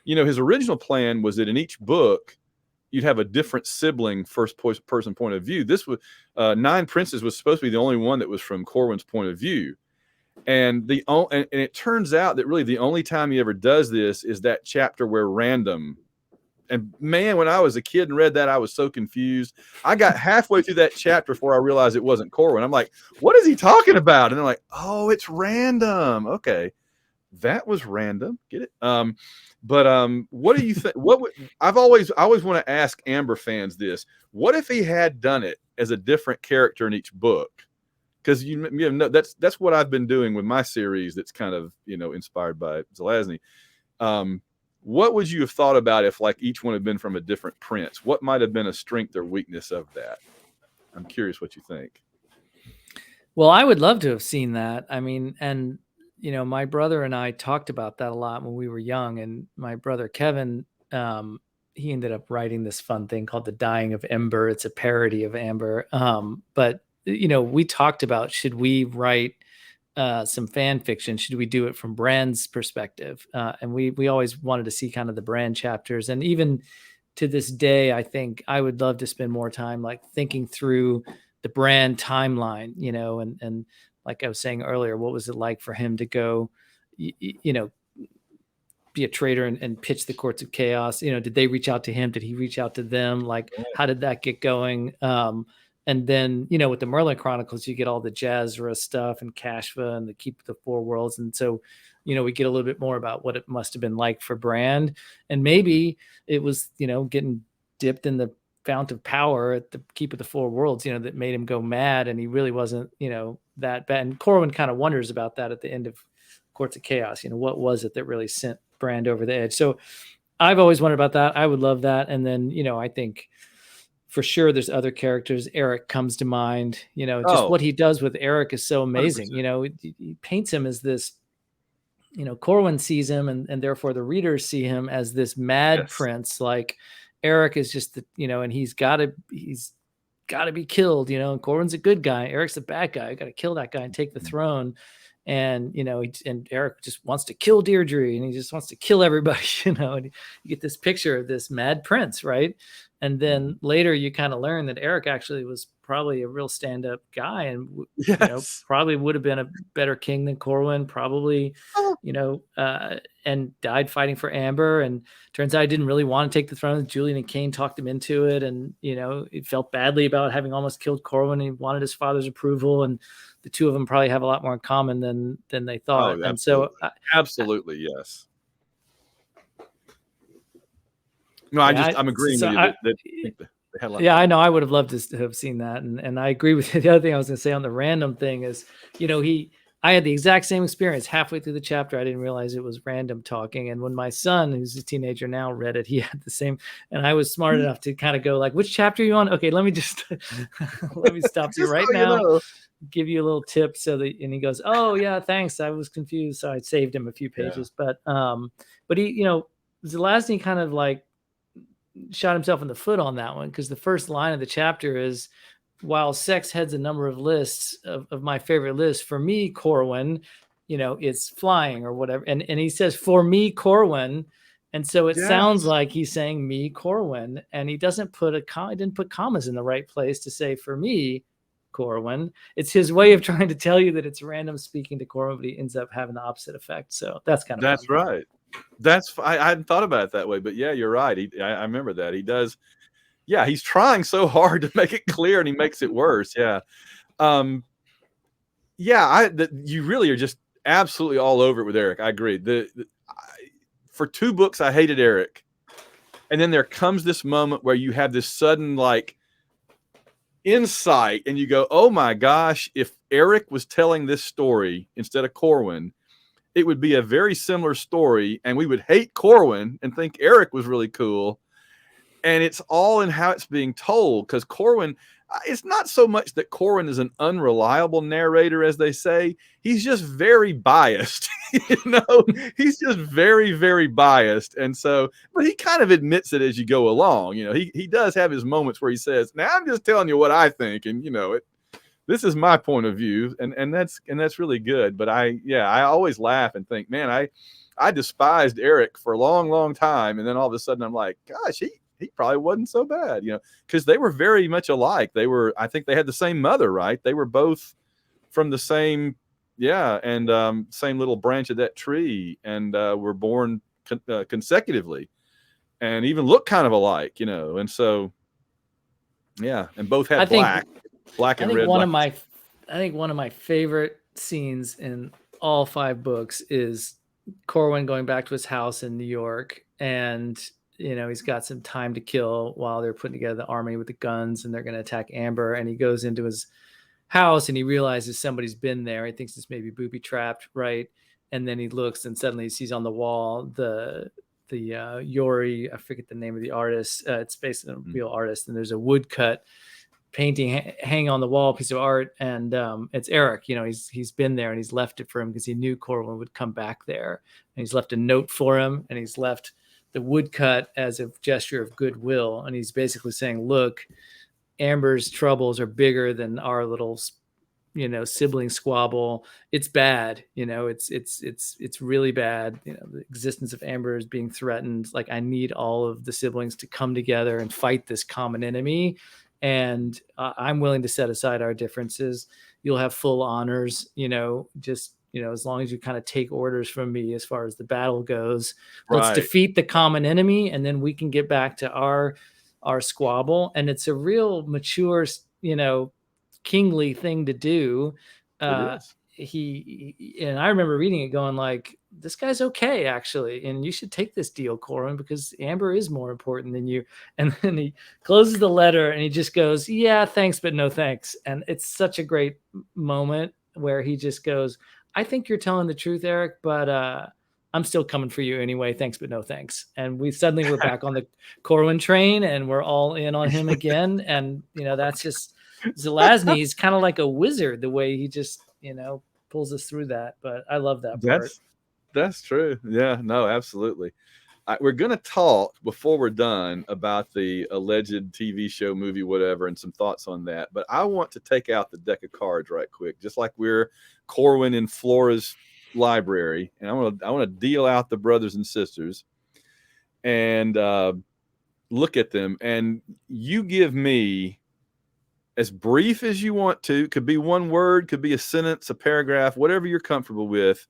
his original plan was that in each book, you'd have a different sibling first person point of view. This was Nine Princes was supposed to be the only one that was from Corwin's point of view. And it turns out that really the only time he ever does this is that chapter where Random. And man, when I was a kid and read that, I was so confused. I got halfway through that chapter before I realized it wasn't Corwin. I'm like, what is he talking about? And they're like, oh, it's Random. Okay. That was random. Get it? But what do you think? I always want to ask Amber fans this. What if he had done it as a different character in each book? Because that's what I've been doing with my series. That's kind of inspired by Zelazny. What would you have thought about if like each one had been from a different prince? What might have been a strength or weakness of that? I'm curious what you think. Well, I would love to have seen that. I mean, and my brother and I talked about that a lot when we were young. And my brother Kevin, he ended up writing this fun thing called The Dying of Ember. It's a parody of Amber. But we talked about, should we write some fan fiction? Should we do it from Brand's perspective? And we always wanted to see kind of the Brand chapters. And even to this day, I think I would love to spend more time like thinking through the Brand timeline, and like I was saying earlier, what was it like for him to go, be a traitor and pitch the Courts of Chaos? Did they reach out to him? Did he reach out to them? Like, how did that get going? And then, with the Merlin Chronicles, you get all the Jazra stuff and Kashfa and the Keep of the Four Worlds. And so, we get a little bit more about what it must have been like for Brand. And maybe it was, getting dipped in the fount of power at the Keep of the Four Worlds, that made him go mad. And he really wasn't, that bad. And Corwin kind of wonders about that at the end of Courts of Chaos. What was it that really sent Brand over the edge? So I've always wondered about that. I would love that. And then, I think for sure there's other characters. Eric comes to mind, just what he does with Eric is so amazing. 100%. He paints him as this, Corwin sees him and therefore the readers see him as this mad prince. Like Eric is just and he's got to be killed, and Corwin's a good guy. Eric's a bad guy. I got to kill that guy and take the throne. And, and Eric just wants to kill Deirdre and he just wants to kill everybody, and you get this picture of this mad prince. Right. And then later you kind of learn that Eric actually was probably a real stand-up guy and, probably would have been a better king than Corwin, probably, and died fighting for Amber. And turns out he didn't really want to take the throne. Julian and Cain talked him into it. And, he felt badly about having almost killed Corwin. He wanted his father's approval. And the two of them probably have a lot more in common than they thought. And so absolutely. Yes. No, I'm agreeing with you. I know. I would have loved to have seen that. And I agree with you. The other thing I was going to say on the random thing is, I had the exact same experience halfway through the chapter. I didn't realize it was random talking. And when my son, who's a teenager now, read it, he had the same. And I was smart enough to kind of go like, which chapter are you on? Okay, let me just let me stop you Just right so you now, know. give you a little tip so that, and he goes, oh yeah, thanks. I was confused. So I saved him a few Yeah. pages. But he, Zelazny kind of like shot himself in the foot on that one, because the first line of the chapter is, while sex heads a number of lists of my favorite lists, for me, Corwin, it's flying or whatever. And he says, for me, Corwin. And so it sounds Yes. like he's saying me, Corwin. And he doesn't put he didn't put commas in the right place to say for me, Corwin. It's his way of trying to tell you that it's random speaking to Corwin, but he ends up having the opposite effect. So that's kind of fun. That's right. I hadn't thought about it that way, but yeah, you're right. I remember that. He does. Yeah, he's trying so hard to make it clear, and he makes it worse. Yeah. Yeah, you really are just absolutely all over it with Eric. I agree. For 2 books, I hated Eric, and then there comes this moment where you have this sudden like insight, and you go, "Oh my gosh! If Eric was telling this story instead of Corwin, it would be a very similar story, and we would hate Corwin and think Eric was really cool." And it's all in how it's being told, because Corwin, it's not so much that Corwin is an unreliable narrator, as they say. He's just very biased. He's just very, very biased. And so, but he kind of admits it as you go along. He does have his moments where he says, now I'm just telling you what I think. And, this is my point of view. And that's really good. But I always laugh and think, man, I despised Eric for a long, long time. And then all of a sudden I'm like, gosh, he probably wasn't so bad, because they were very much alike. I think they had the same mother, right? They were both from the same, and same little branch of that tree, and were born consecutively, and even looked kind of alike, and so, yeah, and both had I think black and I think red. one of my favorite scenes in all 5 books is Corwin going back to his house in New York, and he's got some time to kill while they're putting together the army with the guns, and they're going to attack Amber. And he goes into his house and he realizes somebody's been there. He thinks it's maybe booby trapped, right? And then he looks and suddenly he sees on the wall the Yori, I forget the name of the artist. It's based on a real artist, and there's a woodcut painting hang on the wall, piece of art, and it's Eric. He's been there, and he's left it for him because he knew Corwin would come back there, and he's left a note for him, and he's left the woodcut as a gesture of goodwill. And he's basically saying, look, Amber's troubles are bigger than our little, sibling squabble. It's bad. It's really bad. The existence of Amber is being threatened. Like, I need all of the siblings to come together and fight this common enemy. And I'm willing to set aside our differences. You'll have full honors, as long as you kind of take orders from me as far as the battle goes. Let's defeat the common enemy, and then we can get back to our squabble. And it's a real mature, kingly thing to do. It is. And I remember reading it going like, this guy's okay, actually, and you should take this deal, Corwin, because Amber is more important than you. And then he closes the letter and he just goes, yeah, thanks, but no thanks. And it's such a great moment where he just goes, I think you're telling the truth, Eric, but I'm still coming for you anyway. Thanks, but no thanks. And we're back on the Corwin train, and we're all in on him again. And, that's just Zelazny. He's kind of like a wizard, the way he just, pulls us through that. But I love that part. That's true. Yeah, no, absolutely. We're going to talk before we're done about the alleged TV show, movie, whatever, and some thoughts on that. But I want to take out the deck of cards right quick, just like we're Corwin in Flora's library, and I want to deal out the brothers and sisters and look at them. And you give me, as brief as you want to, could be one word, could be a sentence, a paragraph, whatever you're comfortable with,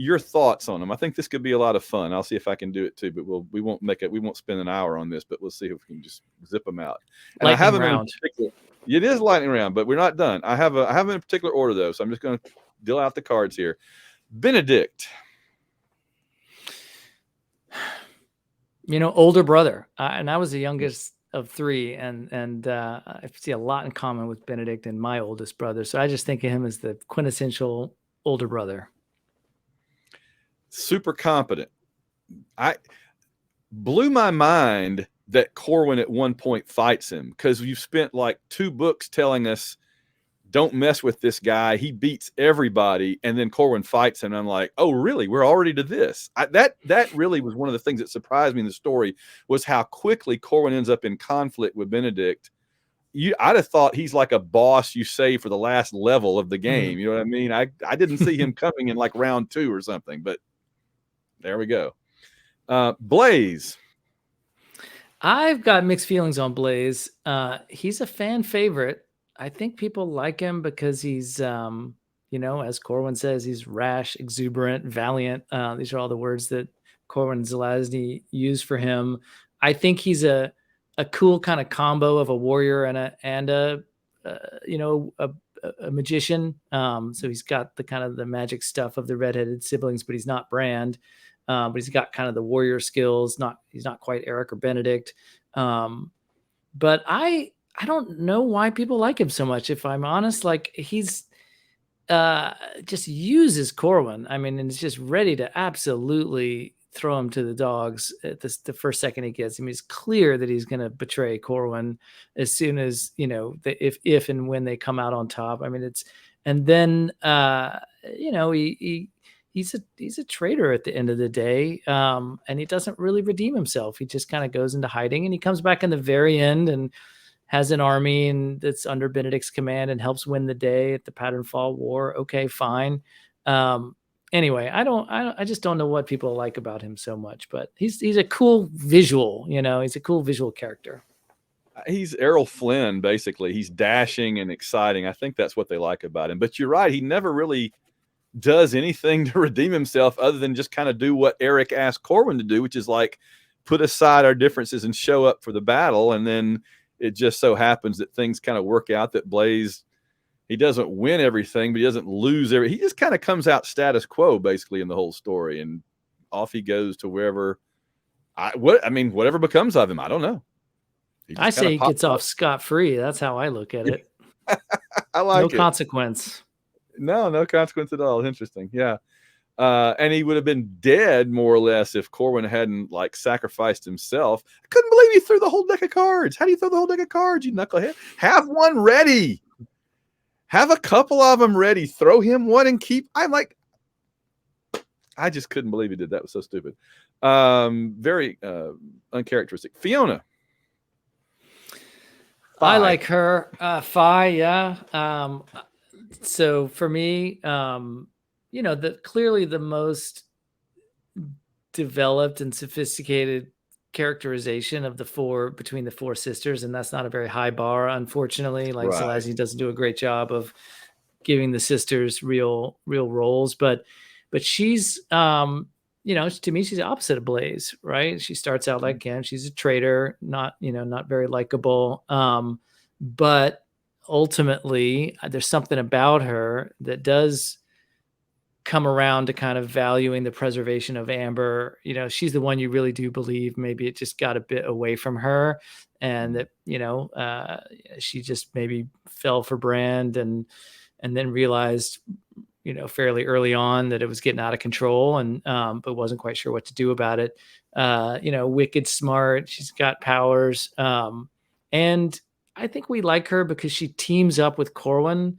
your thoughts on them. I think this could be a lot of fun. I'll see if I can do it too, but we won't spend an hour on this, but we'll see if we can just zip them out. And lightning I have them round. It is lightning round, but we're not done. I have them in a particular order though, so I'm just going to deal out the cards here. Benedict. Older brother, and I was the youngest of 3, and I see a lot in common with Benedict and my oldest brother. So I just think of him as the quintessential older brother. Super competent. I blew my mind that Corwin at one point fights him, because you've spent like 2 books telling us don't mess with this guy. He beats everybody, and then Corwin fights him. And I'm like, oh, really? We're already to this? That really was one of the things that surprised me in the story, was how quickly Corwin ends up in conflict with Benedict. I'd have thought he's like a boss you save for the last level of the game. You know what I mean? I didn't see him coming in like round 2 or something, but there we go. Blaze. I've got mixed feelings on Blaze. He's a fan favorite. I think people like him because he's, as Corwin says, he's rash, exuberant, valiant. These are all the words that Corwin Zelazny used for him. I think he's a cool kind of combo of a warrior and a magician. So he's got the kind of the magic stuff of the redheaded siblings, but he's not Brand. But he's got kind of the warrior skills. He's not quite Eric or Benedict. But I don't know why people like him so much. If I'm honest, like he's just uses Corwin. I mean, and is just ready to absolutely throw him to the dogs at the first second he gets him. It's clear that he's going to betray Corwin as soon as, if and when they come out on top. I mean, and then, he's a traitor at the end of the day. And he doesn't really redeem himself. He just kind of goes into hiding, and he comes back in the very end and has an army and that's under Benedict's command and helps win the day at the Patternfall War. Okay, fine. Anyway, I just don't know what people like about him so much, but he's a cool visual, he's a cool visual character. He's Errol Flynn, basically. He's dashing and exciting. I think that's what they like about him. But you're right. He never really does anything to redeem himself other than just kind of do what Eric asked Corwin to do, which is like put aside our differences and show up for the battle. And then it just so happens that things kind of work out that Blaze, he doesn't win everything, but he doesn't lose he just kind of comes out status quo basically in the whole story, and off he goes to wherever whatever becomes of him. I don't know. I say he gets off scot-free. That's how I look at it. I like no consequence. No consequence at all. Interesting. Yeah. And he would have been dead more or less if Corwin hadn't like sacrificed himself. I couldn't believe he threw the whole deck of cards. How do you throw the whole deck of cards, you knucklehead? Have one ready. Have a couple of them ready. Throw him one and keep. I just couldn't believe he did that. It was so stupid. Very uncharacteristic. Fiona. Fi. I like her. Fi, yeah. So for me, clearly the most developed and sophisticated characterization of between the 4 sisters, and that's not a very high bar, unfortunately. Like right. Zelazny doesn't do a great job of giving the sisters real roles, but she's to me she's the opposite of Blaze, right? She starts out like him. She's a traitor, not very likable, but ultimately there's something about her that does come around to kind of valuing the preservation of Amber. She's the one you really do believe maybe it just got a bit away from her, and that she just maybe fell for Brand and then realized fairly early on that it was getting out of control, and but wasn't quite sure what to do about it. Wicked smart, she's got powers, and I think we like her because she teams up with Corwin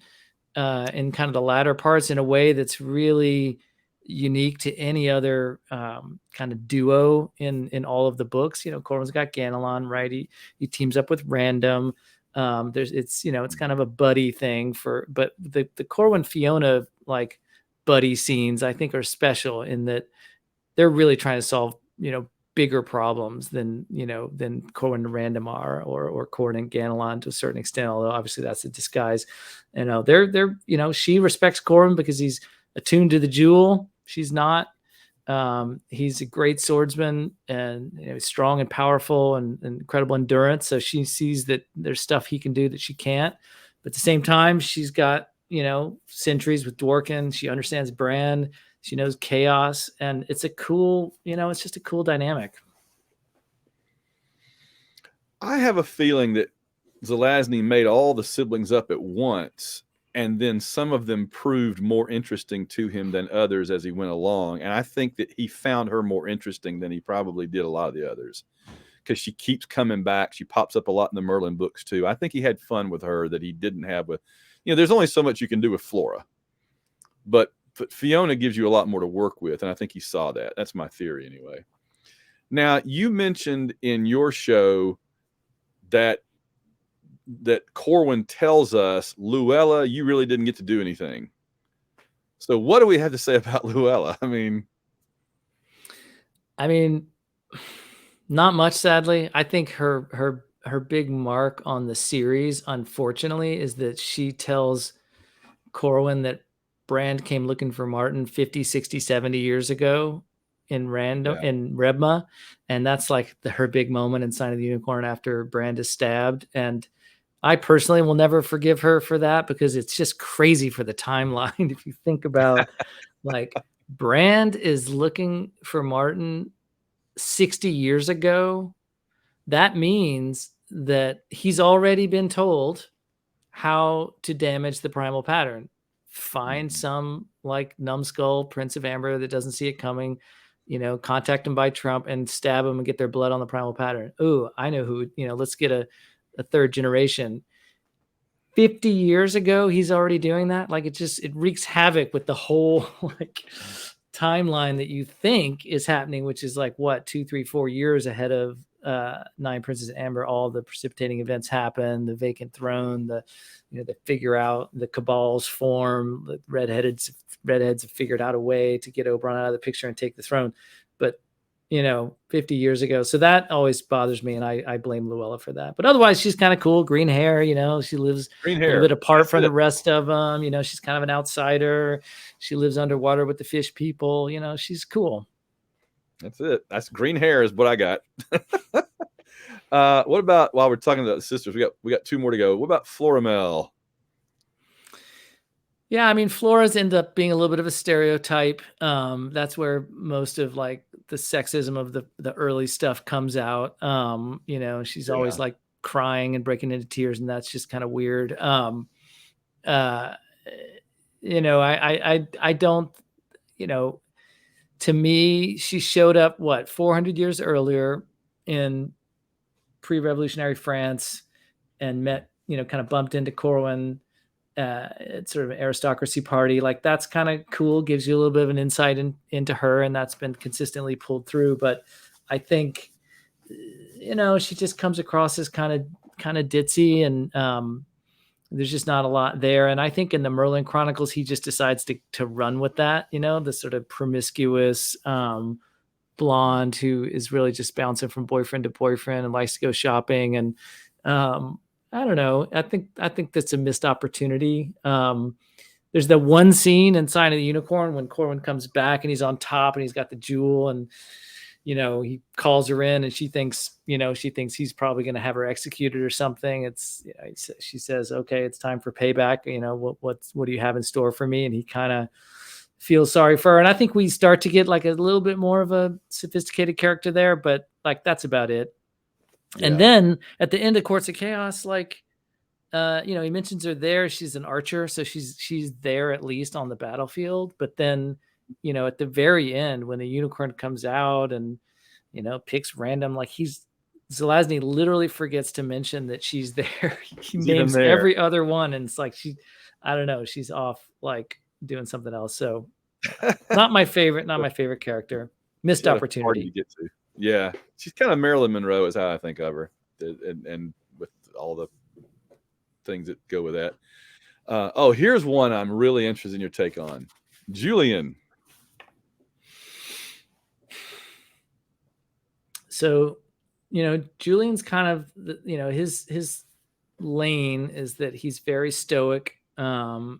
in kind of the latter parts in a way that's really unique to any other kind of duo in all of the books. Corwin's got Ganelon, right? He teams up with Random. It's kind of a buddy thing but the Corwin Fiona like buddy scenes I think are special in that they're really trying to solve bigger problems than Corwin and Random are, or Corwin and Ganelon to a certain extent, although obviously that's a disguise. They're she respects Corwin because he's attuned to the jewel. She's not. He's a great swordsman and strong and powerful and incredible endurance. So she sees that there's stuff he can do that she can't. But at the same time, she's got sentries with Dworkin. She understands Brand. She knows chaos, and it's a cool, it's just a cool dynamic. I have a feeling that Zelazny made all the siblings up at once and then some of them proved more interesting to him than others as he went along. And I think that he found her more interesting than he probably did a lot of the others, because she keeps coming back. She pops up a lot in the Merlin books too. I think he had fun with her that he didn't have with, there's only so much you can do with Flora, but Fiona gives you a lot more to work with. And I think he saw that. That's my theory anyway. Now, you mentioned in your show that Corwin tells us, Luella, you really didn't get to do anything. So what do we have to say about Luella? I mean, not much, sadly. I think her big mark on the series, unfortunately, is that she tells Corwin that Brand came looking for Martin 50, 60, 70 years ago in Rebma. And that's like her big moment in Sign of the Unicorn after Brand is stabbed. And I personally will never forgive her for that, because it's just crazy for the timeline. If you think about, like, Brand is looking for Martin 60 years ago. That means that he's already been told how to damage the primal pattern. Find some like numbskull Prince of Amber that doesn't see it coming, contact him by Trump and stab him and get their blood on the primal pattern. Oh, I know who, let's get a third generation. 50 years ago, he's already doing that. Like, it wreaks havoc with the whole like timeline that you think is happening, which is like what, 2, 3, 4 years ahead of Nine Princess Amber. All the precipitating events happen, the vacant throne, they figure out the cabals form, the redheads have figured out a way to get Oberon out of the picture and take the throne. But 50 years ago. So that always bothers me, and I blame Luella for that. But otherwise, she's kind of cool. Green hair, she lives a little bit apart from the rest of them. She's kind of an outsider. She lives underwater with the fish people. She's cool. That's it. That's green hair is what I got. What about, while we're talking about the sisters, we got 2 more to go. What about Florimel? Yeah, Flora's end up being a little bit of a stereotype. That's where most of like the sexism of the early stuff comes out. She's always like crying and breaking into tears, and that's just kind of weird. I don't, to me, she showed up 400 years earlier in pre-revolutionary France and met, kind of bumped into Corwin at sort of an aristocracy party. Like, that's kind of cool, gives you a little bit of an insight into her, and that's been consistently pulled through. But I think, she just comes across as kind of ditzy, and there's just not a lot there. And I think in the Merlin Chronicles, he just decides to run with that, the sort of promiscuous blonde who is really just bouncing from boyfriend to boyfriend and likes to go shopping. And I don't know. I think that's a missed opportunity. There's the one scene in Sign of the Unicorn when Corwin comes back and he's on top and he's got the jewel, and he calls her in, and she thinks he's probably going to have her executed or something. She says, "Okay, it's time for payback. What do you have in store for me?" And he kind of feels sorry for her. And I think we start to get like a little bit more of a sophisticated character there, but like that's about it. Yeah. And then at the end of Courts of Chaos, like, he mentions her there. She's an archer, so she's there at least on the battlefield. But then, at the very end, when the unicorn comes out and, picks random, like Zelazny literally forgets to mention that she's there. He names every other one, and it's like I don't know, she's off like doing something else. So not my favorite character. Missed opportunity to get to. Yeah, she's kind of Marilyn Monroe is how I think of her, and with all the things that go with that. Here's one I'm really interested in your take on. Julian. So, Julian's kind of, his lane is that he's very stoic, but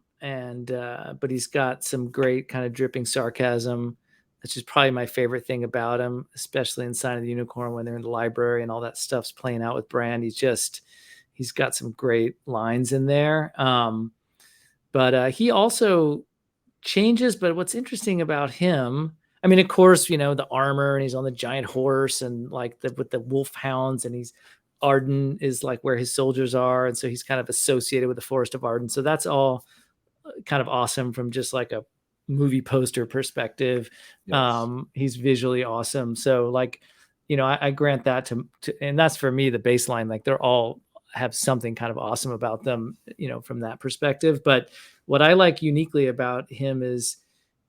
he's got some great kind of dripping sarcasm, which is probably my favorite thing about him, especially in Sign of the Unicorn when they're in the library and all that stuff's playing out with Brand. He's got some great lines in there. But he also changes. But what's interesting about him, of course, the armor, and he's on the giant horse, and like with the wolf hounds, and Arden is like where his soldiers are. And so he's kind of associated with the Forest of Arden. So that's all kind of awesome from just like a movie poster perspective. Yes. He's visually awesome. So like, I grant that and that's for me the baseline. Like they're all have something kind of awesome about them, from that perspective. But what I like uniquely about him is,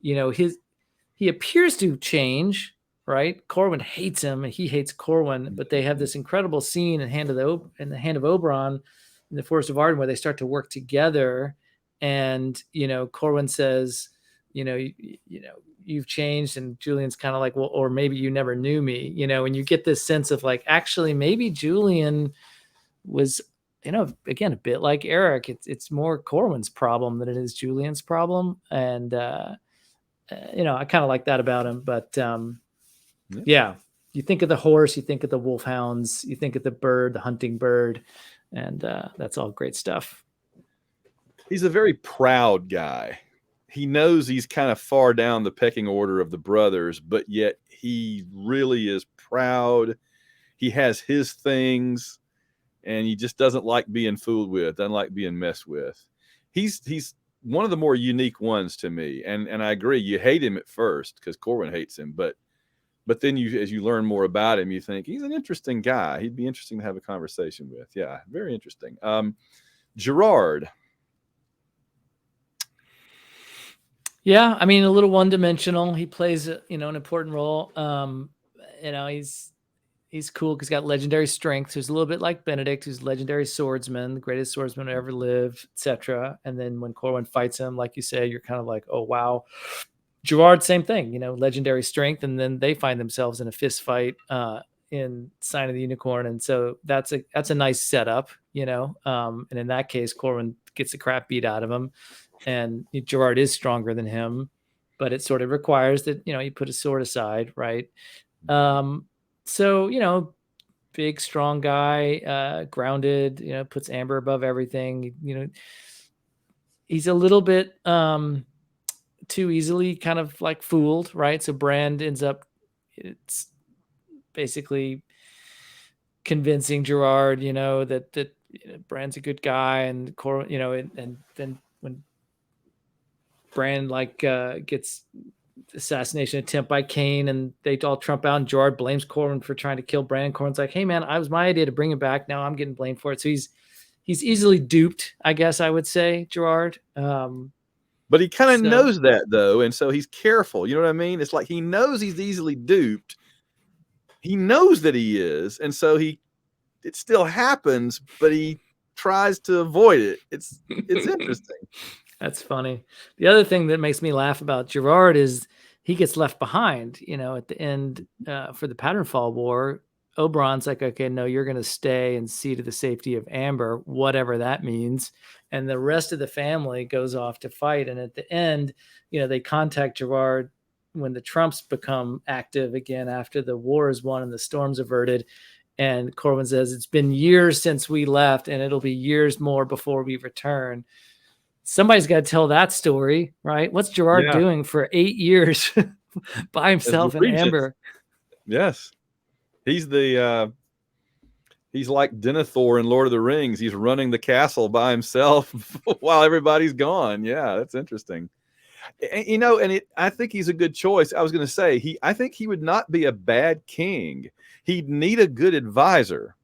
he appears to change, right? Corwin hates him and he hates Corwin, but they have this incredible scene in the Hand of Oberon in the Forest of Arden where they start to work together. And, Corwin says, you've changed. And Julian's kind of like, well, or maybe you never knew me, and you get this sense of like, actually, maybe Julian was, again, a bit like Eric. It's more Corwin's problem than it is Julian's problem. And, I kind of like that about him. But yeah, you think of the horse, you think of the wolfhounds, you think of the bird, the hunting bird, and that's all great stuff. He's a very proud guy. He knows he's kind of far down the pecking order of the brothers, but yet he really is proud. He has his things, and he just doesn't like being fooled with, doesn't like being messed with. He's one of the more unique ones to me, and I agree. You hate him at first because Corwin hates him, but then as you learn more about him, you think he's an interesting guy. He'd be interesting to have a conversation with. Yeah, very interesting. Gerard. Yeah, I mean, a little one-dimensional. He plays, an important role. He's cool because he's got legendary strength. Who's a little bit like Benedict, who's legendary swordsman, the greatest swordsman to ever live, etc. And then when Corwin fights him, like you say, you're kind of like, oh wow. Gerard, same thing, legendary strength, and then they find themselves in a fist fight in Sign of the Unicorn, and so that's a nice setup, and in that case, Corwin gets the crap beat out of him, and Gerard is stronger than him, but it sort of requires that you put his sword aside, right? So big strong guy, grounded, puts Amber above everything. He's a little bit too easily kind of like fooled, right? So Brand ends up, it's basically convincing Gerard, that Brand's a good guy, and and then when Brand gets assassination attempt by Kane, and they all trump out, and Gerard blames Corwin for trying to kill Brand. Corwin's like, hey man, it was my idea to bring him back. Now I'm getting blamed for it. So he's easily duped, I guess I would say, Gerard. But he kind of knows that though, and so he's careful. You know what I mean? It's like he knows he's easily duped. He knows that he is, and so it still happens, but he tries to avoid it. It's interesting. That's funny. The other thing that makes me laugh about Gerard is he gets left behind, at the end for the Patternfall War. Oberon's like, okay, no, you're going to stay and see to the safety of Amber, whatever that means. And the rest of the family goes off to fight. And at the end, they contact Gerard when the Trumps become active again after the war is won and the storm's averted. And Corwin says, it's been years since we left, and it'll be years more before we return. Somebody's got to tell that story, right? What's Gerard doing for 8 years by himself in Amber? Yes. He's like Denethor in Lord of the Rings. He's running the castle by himself while everybody's gone. Yeah, that's interesting. I think he's a good choice. I was going to say, I think he would not be a bad king. He'd need a good advisor,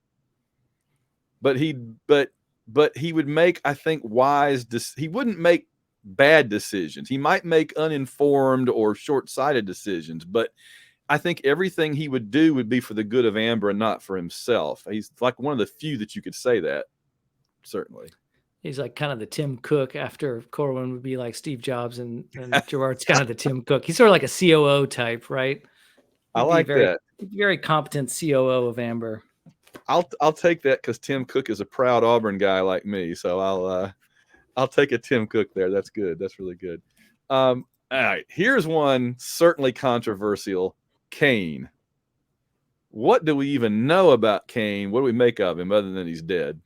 but he would make, I think, he wouldn't make bad decisions. He might make uninformed or short-sighted decisions, but I think everything he would do would be for the good of Amber and not for himself. He's like one of the few that you could say that, certainly. He's like kind of the Tim Cook after Corwin would be like Steve Jobs, and Gerard's kind of the Tim Cook. He's sort of like a COO type, right? I like that. Very competent COO of Amber. I'll take that because Tim Cook is a proud Auburn guy like me, so I'll take a Tim Cook there. That's good. That's really good. All right, here's one certainly controversial. Kane. What do we even know about Kane? What do we make of him other than he's dead?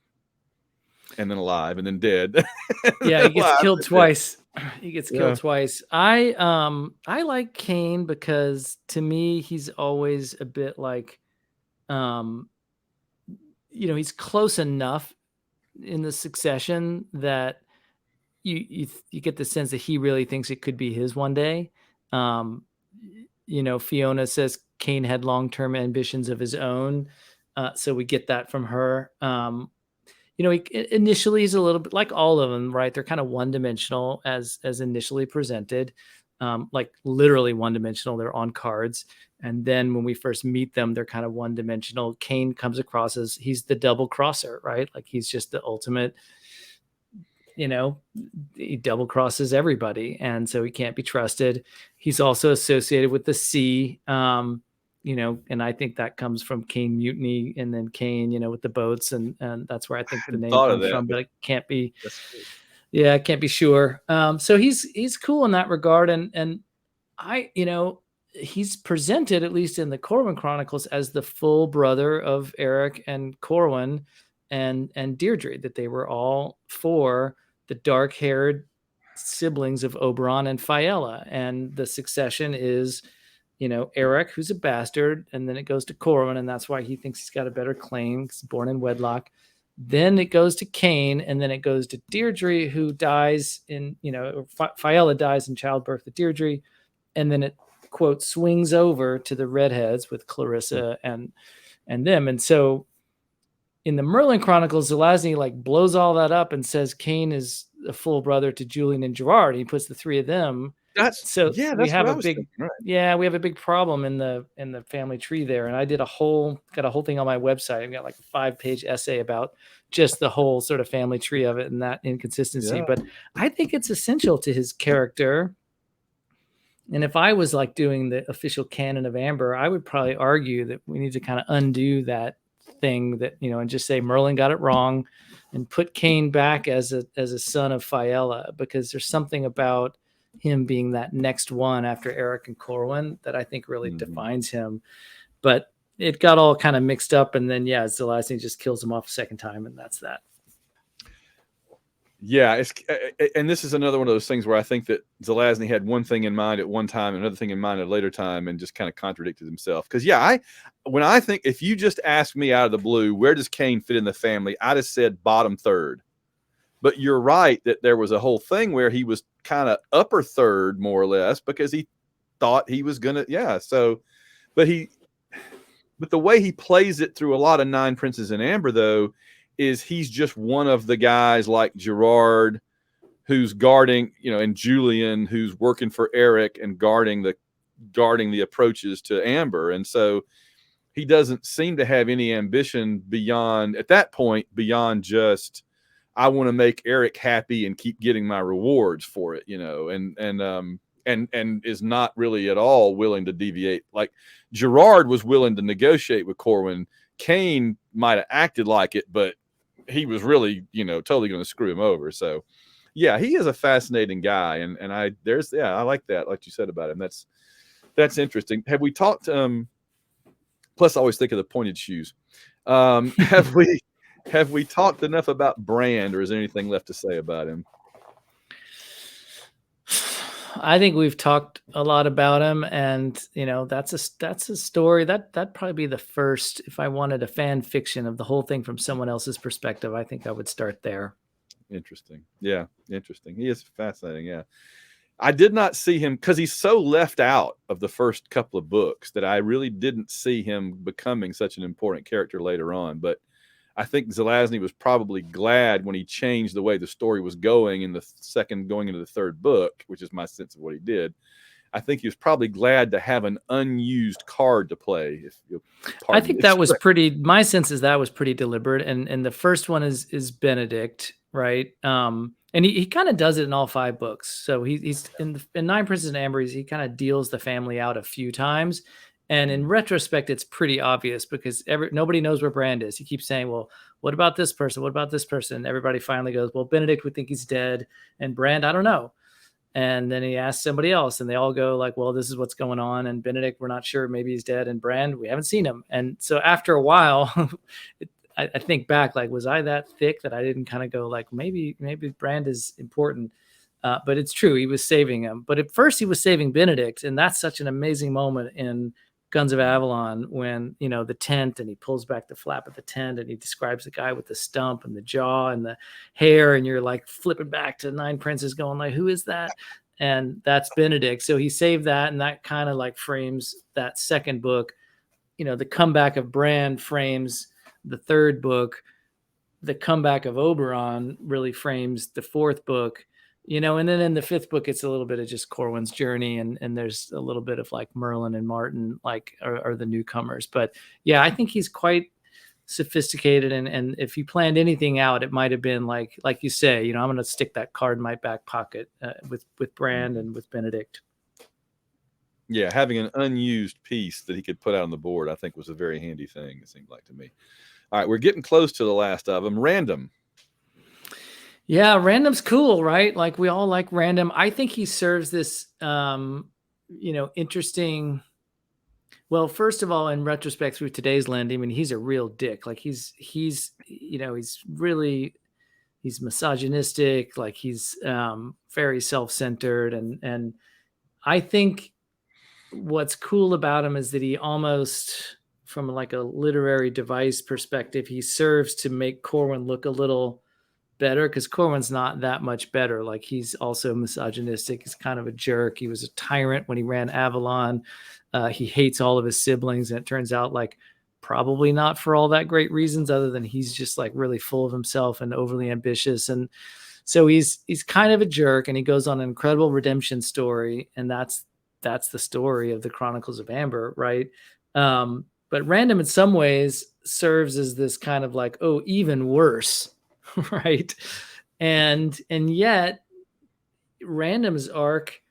And then alive, and then dead. Yeah, he gets killed twice. He gets killed twice. I like Kane because to me he's always a bit like, he's close enough in the succession that you get the sense that he really thinks it could be his one day. Um, Fiona says Cain had long-term ambitions of his own, so we get that from her. Initially he's a little bit like all of them, right? They're kind of one-dimensional as initially presented, like literally one-dimensional. They're on cards, and then when we first meet them, they're kind of one-dimensional. Cain comes across as he's the double crosser, right? Like he's just the ultimate. He double crosses everybody, and so he can't be trusted. He's also associated with the sea. And I think that comes from Cain Mutiny, and then Cain, with the boats, and that's where I think the name Thought of comes that, from, but it can't be. that's cool. Yeah, I can't be sure. So he's cool in that regard, and I, he's presented, at least in the Corwin Chronicles, as the full brother of Eric and Corwin and Deirdre, that they were all four the dark-haired siblings of Oberon and Fiella, and the succession is Eric, who's a bastard, and then it goes to Corwin, and that's why he thinks he's got a better claim. He's born in wedlock. Then it goes to Cain, and then it goes to Deirdre, who dies in, Fiella dies in childbirth to Deirdre, and then it, quote, swings over to the redheads with Clarissa and them. And so in the Merlin Chronicles, Zelazny like blows all that up and says Cain is a full brother to Julian and Gerard. He puts the three of them. That's We have what I a was big, thinking, right. we have a big problem in the family tree there. And I did got a whole thing on my website. I've got like a 5-page essay about just the whole sort of family tree of it and that inconsistency. Yeah. But I think it's essential to his character. And if I was like doing the official canon of Amber, I would probably argue that we need to kind of undo that thing that, and just say Merlin got it wrong and put Cain back as a son of Fiella, because there's something about him being that next one after Eric and Corwin that I think really defines him. But it got all kind of mixed up, and then Zelazny just kills him off a second time, and that's that. Yeah, and this is another one of those things where I think that Zelazny had one thing in mind at one time, another thing in mind at a later time, and just kind of contradicted himself. Because when I think, if you just asked me out of the blue, where does Cain fit in the family, I'd have said bottom third. But you're right that there was a whole thing where he was kind of upper third, more or less, because he thought he was gonna, but the way he plays it through a lot of Nine Princes in Amber, though, is he's just one of the guys like Gerard who's guarding, and Julian who's working for Eric and guarding the approaches to Amber. And so he doesn't seem to have any ambition at that point beyond just, I want to make Eric happy and keep getting my rewards for it, and is not really at all willing to deviate. Like Gerard was willing to negotiate with Corwin. Cain might have acted like it, but he was really, totally going to screw him over. So yeah, he is a fascinating guy. And I like that. Like you said about him. That's interesting. Have we talked, plus I always think of the pointed shoes. Have we talked enough about Brand, or is there anything left to say about him? I think we've talked a lot about him, and that's a story that'd probably be the first. If I wanted a fan fiction of the whole thing from someone else's perspective, I think I would start there. Interesting. Yeah, interesting. He is fascinating. Yeah, I did not see him because he's so left out of the first couple of books that I really didn't see him becoming such an important character later on. But I think Zelazny was probably glad when he changed the way the story was going in the second, going into the third book, which is my sense of what he did. I think he was probably glad to have an unused card to play. I think that was pretty. My sense is that was pretty deliberate, and the first one is Benedict, right? And he kind of does it in all 5 books. So he's in Nine Princes and Amber. He kind of deals the family out a few times. And in retrospect, it's pretty obvious because nobody knows where Brand is. He keeps saying, well, what about this person? What about this person? And everybody finally goes, well, Benedict would think he's dead. And Brand, I don't know. And then he asks somebody else, and they all go like, well, this is what's going on. And Benedict, we're not sure. Maybe he's dead. And Brand, we haven't seen him. And so after a while, I think back, like, was I that thick that I didn't kind of go like, maybe Brand is important. But it's true. He was saving him. But at first he was saving Benedict. And that's such an amazing moment in Guns of Avalon when, the tent, and he pulls back the flap of the tent and he describes the guy with the stump and the jaw and the hair, and you're like flipping back to Nine Princes going like, who is that? And that's Benedict. So he saved that, and that kind of like frames that second book. The comeback of Bran frames the third book. The comeback of Oberon really frames the fourth book. And then in the fifth book, it's a little bit of just Corwin's journey, and there's a little bit of like Merlin and Martin, like are the newcomers. But yeah, I think he's quite sophisticated, and if he planned anything out, it might have been like you say, I'm going to stick that card in my back pocket with Brand and with Benedict. Yeah, having an unused piece that he could put out on the board, I think, was a very handy thing, it seemed like to me. All right, we're getting close to the last of them. Random. Yeah, random's cool, right? Like we all like random. I think he serves this, interesting. Well, first of all, in retrospect, through today's lens, I mean, he's a real dick. Like he's misogynistic. Like he's very self-centered, and I think what's cool about him is that he almost, from like a literary device perspective, he serves to make Corwin look a little better, because Corwin's not that much better. Like he's also misogynistic. He's kind of a jerk. He was a tyrant when he ran Avalon. He hates all of his siblings, and it turns out like probably not for all that great reasons, other than he's just like really full of himself and overly ambitious. And so he's kind of a jerk, and he goes on an incredible redemption story, and that's the story of the Chronicles of Amber, right? But Random in some ways serves as this kind of like, oh, even worse. Right. And yet Random's arc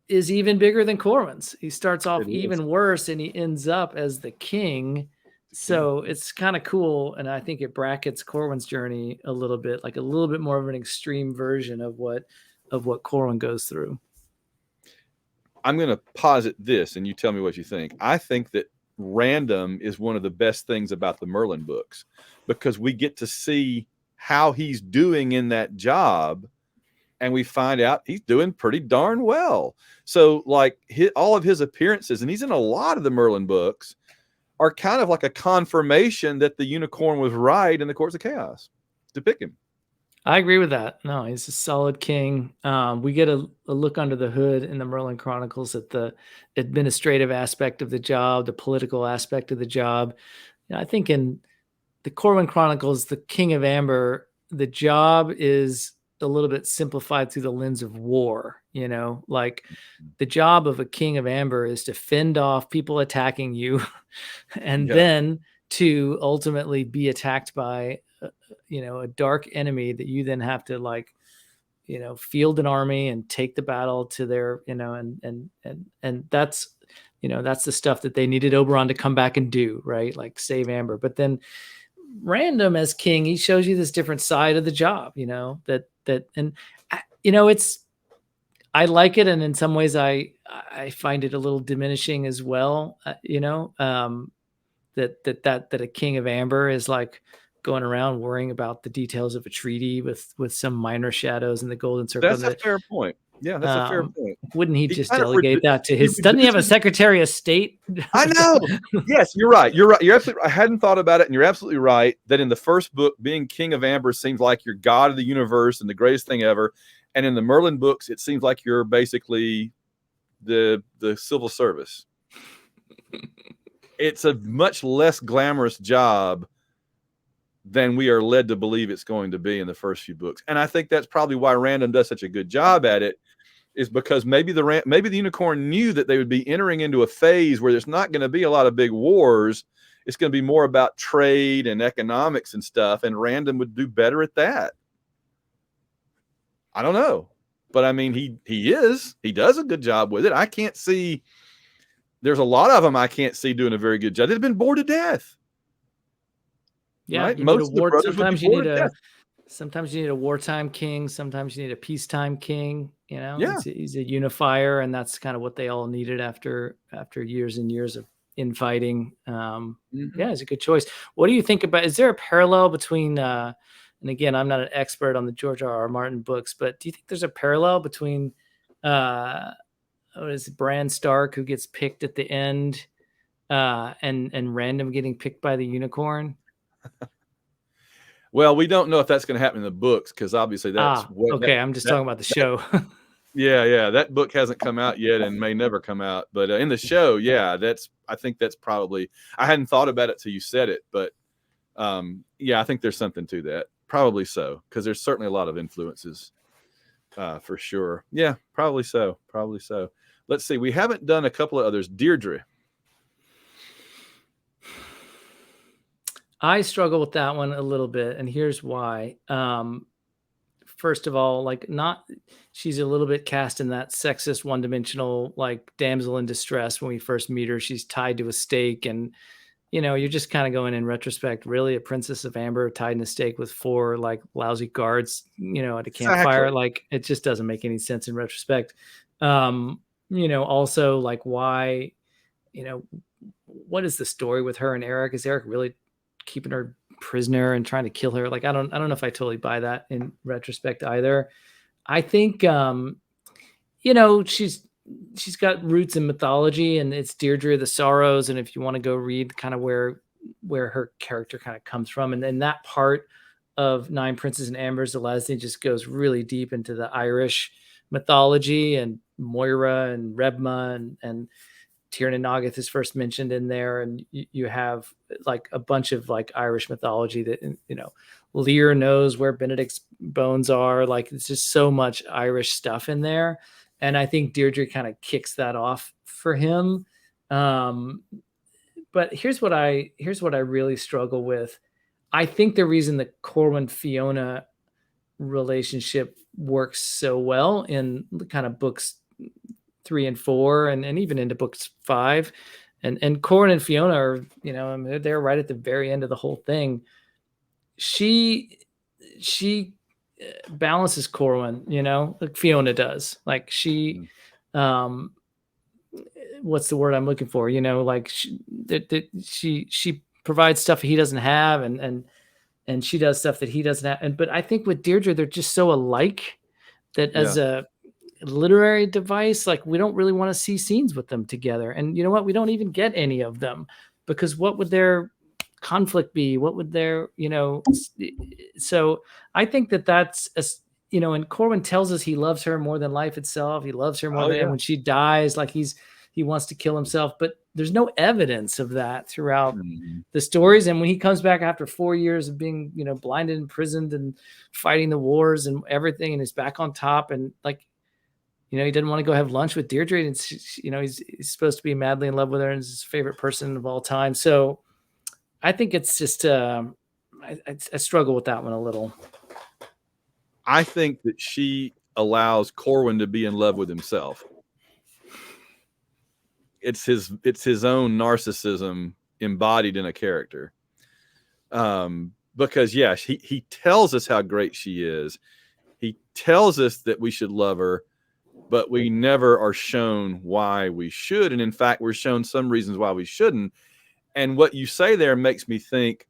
is even bigger than Corwin's. He starts off even worse, and he ends up as the king. So it's kind of cool. And I think it brackets Corwin's journey a little bit, like a little bit more of an extreme version of what Corwin goes through. I'm going to posit this, and you tell me what you think. I think that Random is one of the best things about the Merlin books, because we get to see how he's doing in that job, and we find out he's doing pretty darn well. So like all of his appearances, and he's in a lot of the Merlin books, are kind of like a confirmation that the unicorn was right in the Courts of Chaos to pick him. I agree with that. No, he's a solid king. We get a look under the hood in the Merlin Chronicles at the administrative aspect of the job, the political aspect of the job. I think in the Corwin Chronicles, the King of Amber, the job is a little bit simplified through the lens of war. Like the job of a King of Amber is to fend off people attacking you, and then to ultimately be attacked by a dark enemy that you then have to like, field an army and take the battle to their, and that's, that's the stuff that they needed Oberon to come back and do, right? Like save Amber. But then Random as king, he shows you this different side of the job, I like it. And in some ways I find it a little diminishing as well. That a King of Amber is like going around worrying about the details of a treaty with some minor shadows in the Golden Circle. That's a fair point. Yeah, that's a fair point. Wouldn't he just delegate that to his? Doesn't he have a Secretary of State? I know. Yes, you're right. You're right. You're absolutely. I hadn't thought about it, and you're absolutely right. That in the first book, being King of Amber seems like you're God of the universe and the greatest thing ever, and in the Merlin books, it seems like you're basically the civil service. It's a much less glamorous job than we are led to believe it's going to be in the first few books. And I think that's probably why Random does such a good job at it, is because maybe the unicorn knew that they would be entering into a phase where there's not going to be a lot of big wars. It's going to be more about trade and economics and stuff, and Random would do better at that. I don't know. But I mean, he does a good job with it. I can't see, there's a lot of them I can't see doing a very good job. They've been bored to death. Yeah, right? Most of the brothers sometimes you need a wartime king. Sometimes you need a peacetime king. He's a unifier, and that's kind of what they all needed after years and years of infighting. Yeah, it's a good choice. What do you think about? Is there a parallel between? And again, I'm not an expert on the George R.R. Martin books, but do you think there's a parallel between? What is it, Bran Stark, who gets picked at the end and Random getting picked by the unicorn. Well, we don't know if that's going to happen in the books because obviously that's Ah, what okay. I'm just that talking about the that show. yeah, that book hasn't come out yet and may never come out. But in the show, yeah, I think that's probably, I hadn't thought about it till you said it, but yeah, I think there's something to that. Probably so, because there's certainly a lot of influences for sure. Yeah, probably so. Probably so. Let's see. We haven't done a couple of others. Deirdre. I struggle with that one a little bit, and here's why. First of all, like, not she's a little bit cast in that sexist, one-dimensional, like, damsel in distress. When we first meet her, she's tied to a stake, and you're just kind of going, in retrospect, really, a Princess of Amber tied in a stake with four like lousy guards, at a campfire. Exactly. Like, it just doesn't make any sense in retrospect. Also, like, why, you know, what is the story with her and Eric? Is Eric really keeping her prisoner and trying to kill her? Like, I don't know if I totally buy that in retrospect either. I think she's got roots in mythology, and it's Deirdre of the Sorrows. And if you want to go read kind of where her character kind of comes from, and then that part of Nine Princes and Ambers, the Leslie just goes really deep into the Irish mythology, and Moira and Rebma and Tiernan Nagath is first mentioned in there, and you have like a bunch of like Irish mythology that Lear knows where Benedict's bones are. Like, it's just so much Irish stuff in there, and I think Deirdre kind of kicks that off for him. But here's what I really struggle with. I think the reason the Corwin Fiona relationship works so well in kind of books 3 and 4, and even into books 5, and Corwin and Fiona are, they're right at the very end of the whole thing. She balances Corwin, like Fiona does. Like, she um what's the word I'm looking for? Like, she provides stuff he doesn't have, and she does stuff that he doesn't have. But I think with Deirdre, they're just so alike that Yeah. as a literary device, like, we don't really want to see scenes with them together. And you know what? We don't even get any of them, because what would their conflict be? What would their, so I think that's and Corwin tells us he loves her more than life itself. He loves her more Oh than, and yeah. when she dies, like, he wants to kill himself, but there's no evidence of that throughout Mhm. the stories. And when he comes back after 4 years of being, blinded, imprisoned, and fighting the wars and everything, and he's back on top, and like, he didn't want to go have lunch with Deirdre, and he's supposed to be madly in love with her, and is his favorite person of all time. So I think it's just I struggle with that one a little. I think that she allows Corwin to be in love with himself. It's his own narcissism embodied in a character. Because yeah, he tells us how great she is. He tells us that we should love her, but we never are shown why we should. And in fact, we're shown some reasons why we shouldn't. And what you say there makes me think,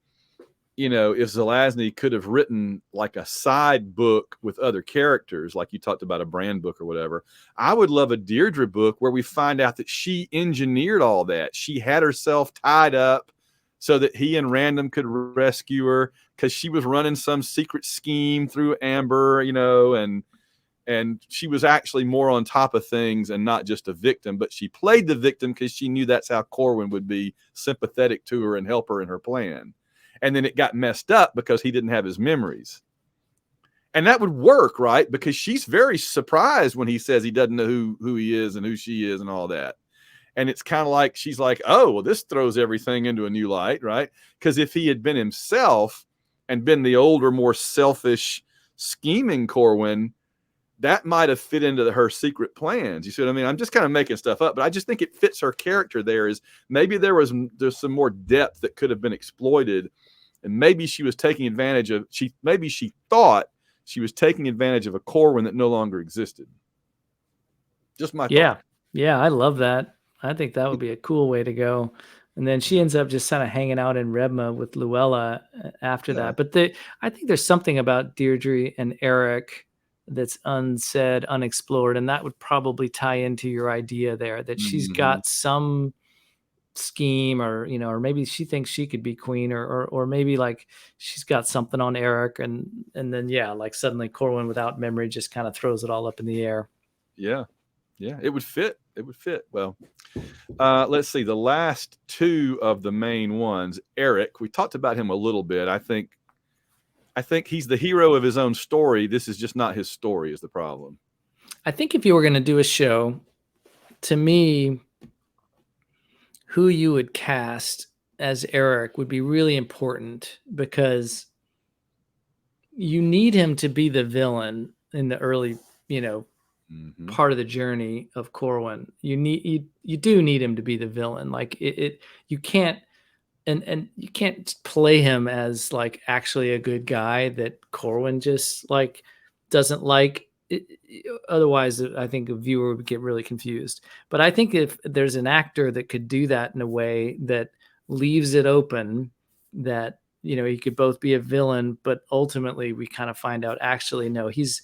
if Zelazny could have written like a side book with other characters, like you talked about a Brand book or whatever, I would love a Deirdre book where we find out that she engineered all that. She had herself tied up so that he and Random could rescue her, because she was running some secret scheme through Amber, and she was actually more on top of things and not just a victim, but she played the victim because she knew that's how Corwin would be sympathetic to her and help her in her plan. And then it got messed up because he didn't have his memories. And that would work, right? Because she's very surprised when he says he doesn't know who he is and who she is and all that. And it's kind of like, she's like, oh, well, this throws everything into a new light, right? Because if he had been himself and been the older, more selfish, scheming Corwin, that might have fit into her secret plans. You see what I mean? I'm just kind of making stuff up, but I just think it fits her character there. Is maybe there's some more depth that could have been exploited, and maybe she was taking advantage of, maybe she thought she was taking advantage of a Corwin that no longer existed. Just my thought. Yeah, I love that. I think that would be a cool way to go. And then she ends up just kind of hanging out in Rebma with Luella after Yeah. that. But I think there's something about Deirdre and Eric that's unsaid, unexplored, and that would probably tie into your idea there, that she's Mm-hmm. got some scheme, or or maybe she thinks she could be queen, or maybe like she's got something on Eric, and then yeah, like suddenly Corwin without memory just kind of throws it all up in the air. Yeah. Yeah. It would fit. It would fit. Well, let's see. The last two of the main ones, Eric, we talked about him a little bit. I think he's the hero of his own story. This is just not his story is the problem. I think if you were going to do a show, to me, who you would cast as Eric would be really important, because you need him to be the villain in the early, Mm-hmm. part of the journey of Corwin. You do need him to be the villain. Like it you can't, and you can't play him as like actually a good guy that Corwin just like doesn't like. Otherwise, I think a viewer would get really confused. But I think if there's an actor that could do that in a way that leaves it open, that he could both be a villain, but ultimately we kind of find out actually no, he's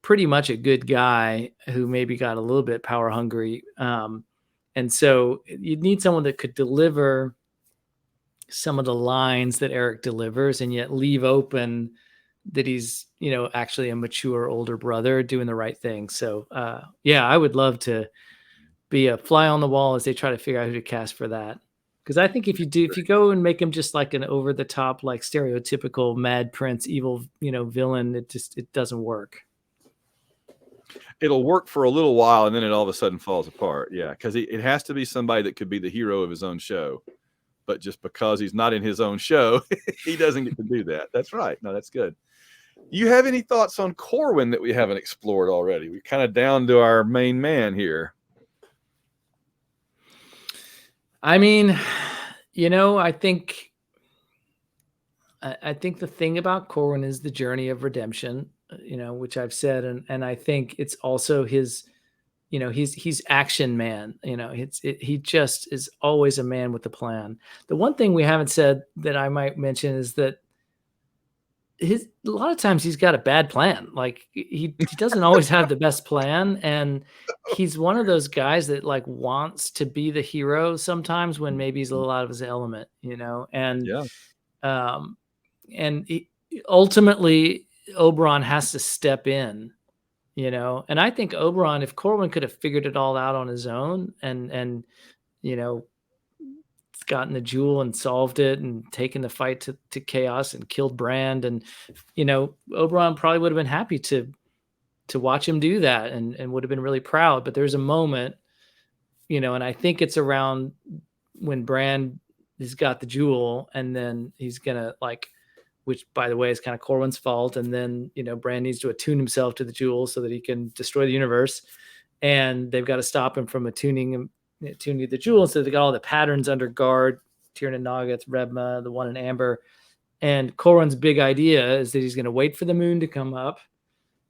pretty much a good guy who maybe got a little bit power hungry. And so you'd need someone that could deliver some of the lines that Eric delivers and yet leave open that he's, actually a mature older brother doing the right thing. So, yeah, I would love to be a fly on the wall as they try to figure out who to cast for that. Because I think if you go and make him just like an over the top, like stereotypical mad prince, evil, villain, it doesn't work. It'll work for a little while, and then it all of a sudden falls apart. Yeah, because it has to be somebody that could be the hero of his own show. But just because he's not in his own show, he doesn't get to do that. That's right. No, that's good. You have any thoughts on Corwin that we haven't explored already? We're kind of down to our main man here. I mean, I think the thing about Corwin is the journey of redemption, which I've said, and I think it's also his, he's action man. He just is always a man with a plan. The one thing we haven't said that I might mention is that a lot of times he's got a bad plan. Like he doesn't always have the best plan, and he's one of those guys that like wants to be the hero sometimes when maybe he's a little out of his element, and Yeah. um ultimately Oberon has to step in, and I think Oberon, if Corwin could have figured it all out on his own and you know gotten the jewel and solved it and taken the fight to chaos and killed Brand, and Oberon probably would have been happy to watch him do that, and would have been really proud. But there's a moment, and I think it's around when Brand has got the jewel, and then he's gonna like, which by the way is kind of Corwin's fault, and then Brand needs to attune himself to the jewel so that he can destroy the universe, and they've got to stop him from attuning the jewel. So they got all the patterns under guard: Tiernan Nagath, Rebma, the one in Amber. And Corwin's big idea is that he's going to wait for the moon to come up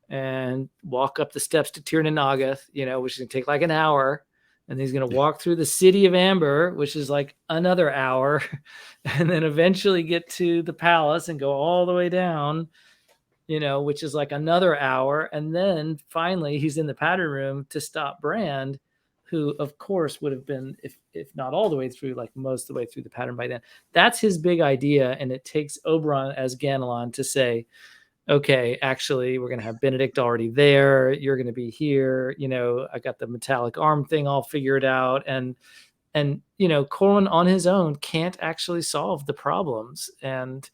and walk up the steps to Tiernan Nagath, which is going to take like an hour. And he's going to walk through the city of Amber, which is like another hour, and then eventually get to the palace and go all the way down, which is like another hour. And then finally he's in the pattern room to stop Brand, who of course would have been, if not all the way through, like most of the way through the pattern by then. That's his big idea. And it takes Oberon as Ganelon to say, okay, actually, we're going to have Benedict already there. You're going to be here. I got the metallic arm thing all figured out. And Corwin on his own can't actually solve the problems. And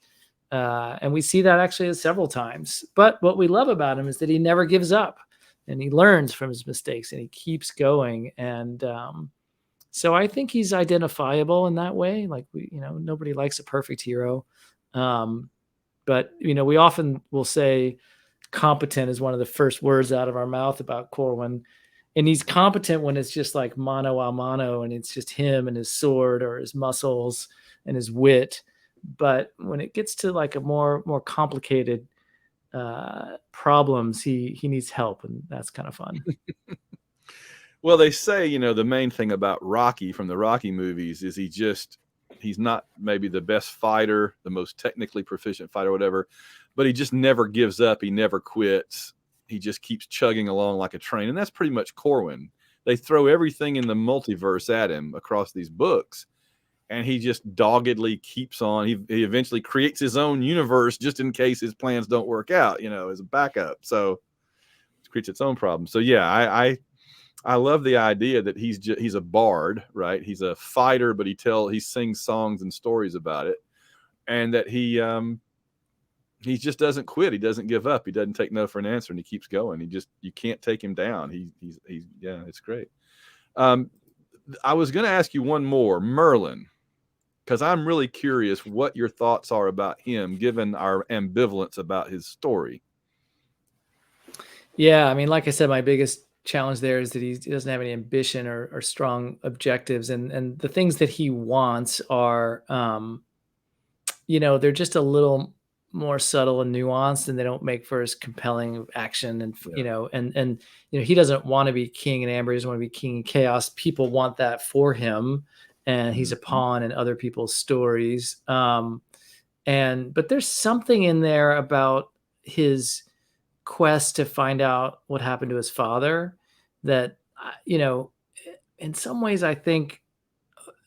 we see that actually several times. But what we love about him is that he never gives up, and he learns from his mistakes, and he keeps going. And so I think he's identifiable in that way. Like nobody likes a perfect hero. But we often will say competent is one of the first words out of our mouth about Corwin. And he's competent when it's just like mano a mano, and it's just him and his sword or his muscles and his wit. But when it gets to like a more complicated problems, he needs help, and that's kind of fun. Well, they say, the main thing about Rocky from the Rocky movies is he's not maybe the best fighter, the most technically proficient fighter, whatever, but he just never gives up. He never quits. He just keeps chugging along like a train. And that's pretty much Corwin. they throw everything in the multiverse at him across these books, and he just doggedly keeps on. He eventually creates his own universe just in case his plans don't work out, as a backup. So it creates its own problem. So yeah, I love the idea that he's a bard, right? He's a fighter, but he sings songs and stories about it, and that he just doesn't quit. He doesn't give up. He doesn't take no for an answer, and he keeps going. You can't take him down. He's yeah, it's great. I was going to ask you one more, Merlin, because I'm really curious what your thoughts are about him, given our ambivalence about his story. Yeah, I mean, like I said, my biggest challenge there is that he doesn't have any ambition or strong objectives, and the things that he wants are, they're just a little more subtle and nuanced, and they don't make for as compelling action. And Yeah. he doesn't want to be king in Amber. He doesn't want to be king in Chaos. People want that for him, and he's a pawn in other people's stories. But there's something in there about his quest to find out what happened to his father that, in some ways I think,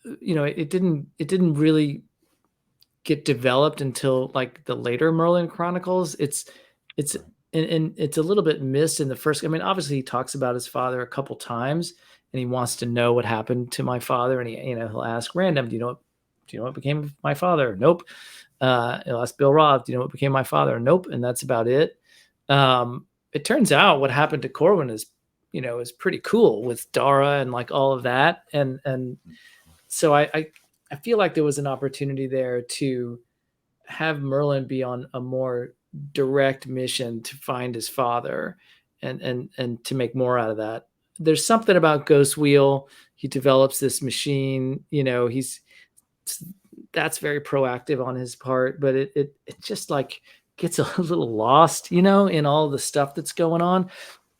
it didn't really get developed until like the later Merlin Chronicles. It's and it's a little bit missed in the first. I mean, obviously he talks about his father a couple times, and he wants to know what happened to my father, and he'll ask random, do you know what became of my father? Nope. He'll ask Bill Roth, do you know what became of my father? Nope. And that's about it. It turns out what happened to Corwin is pretty cool with Dara and like all of that. And so I feel like there was an opportunity there to have Merlin be on a more direct mission to find his father and to make more out of that. There's something about Ghost Wheel. He develops this machine, that's very proactive on his part, but it just like gets a little lost, in all the stuff that's going on.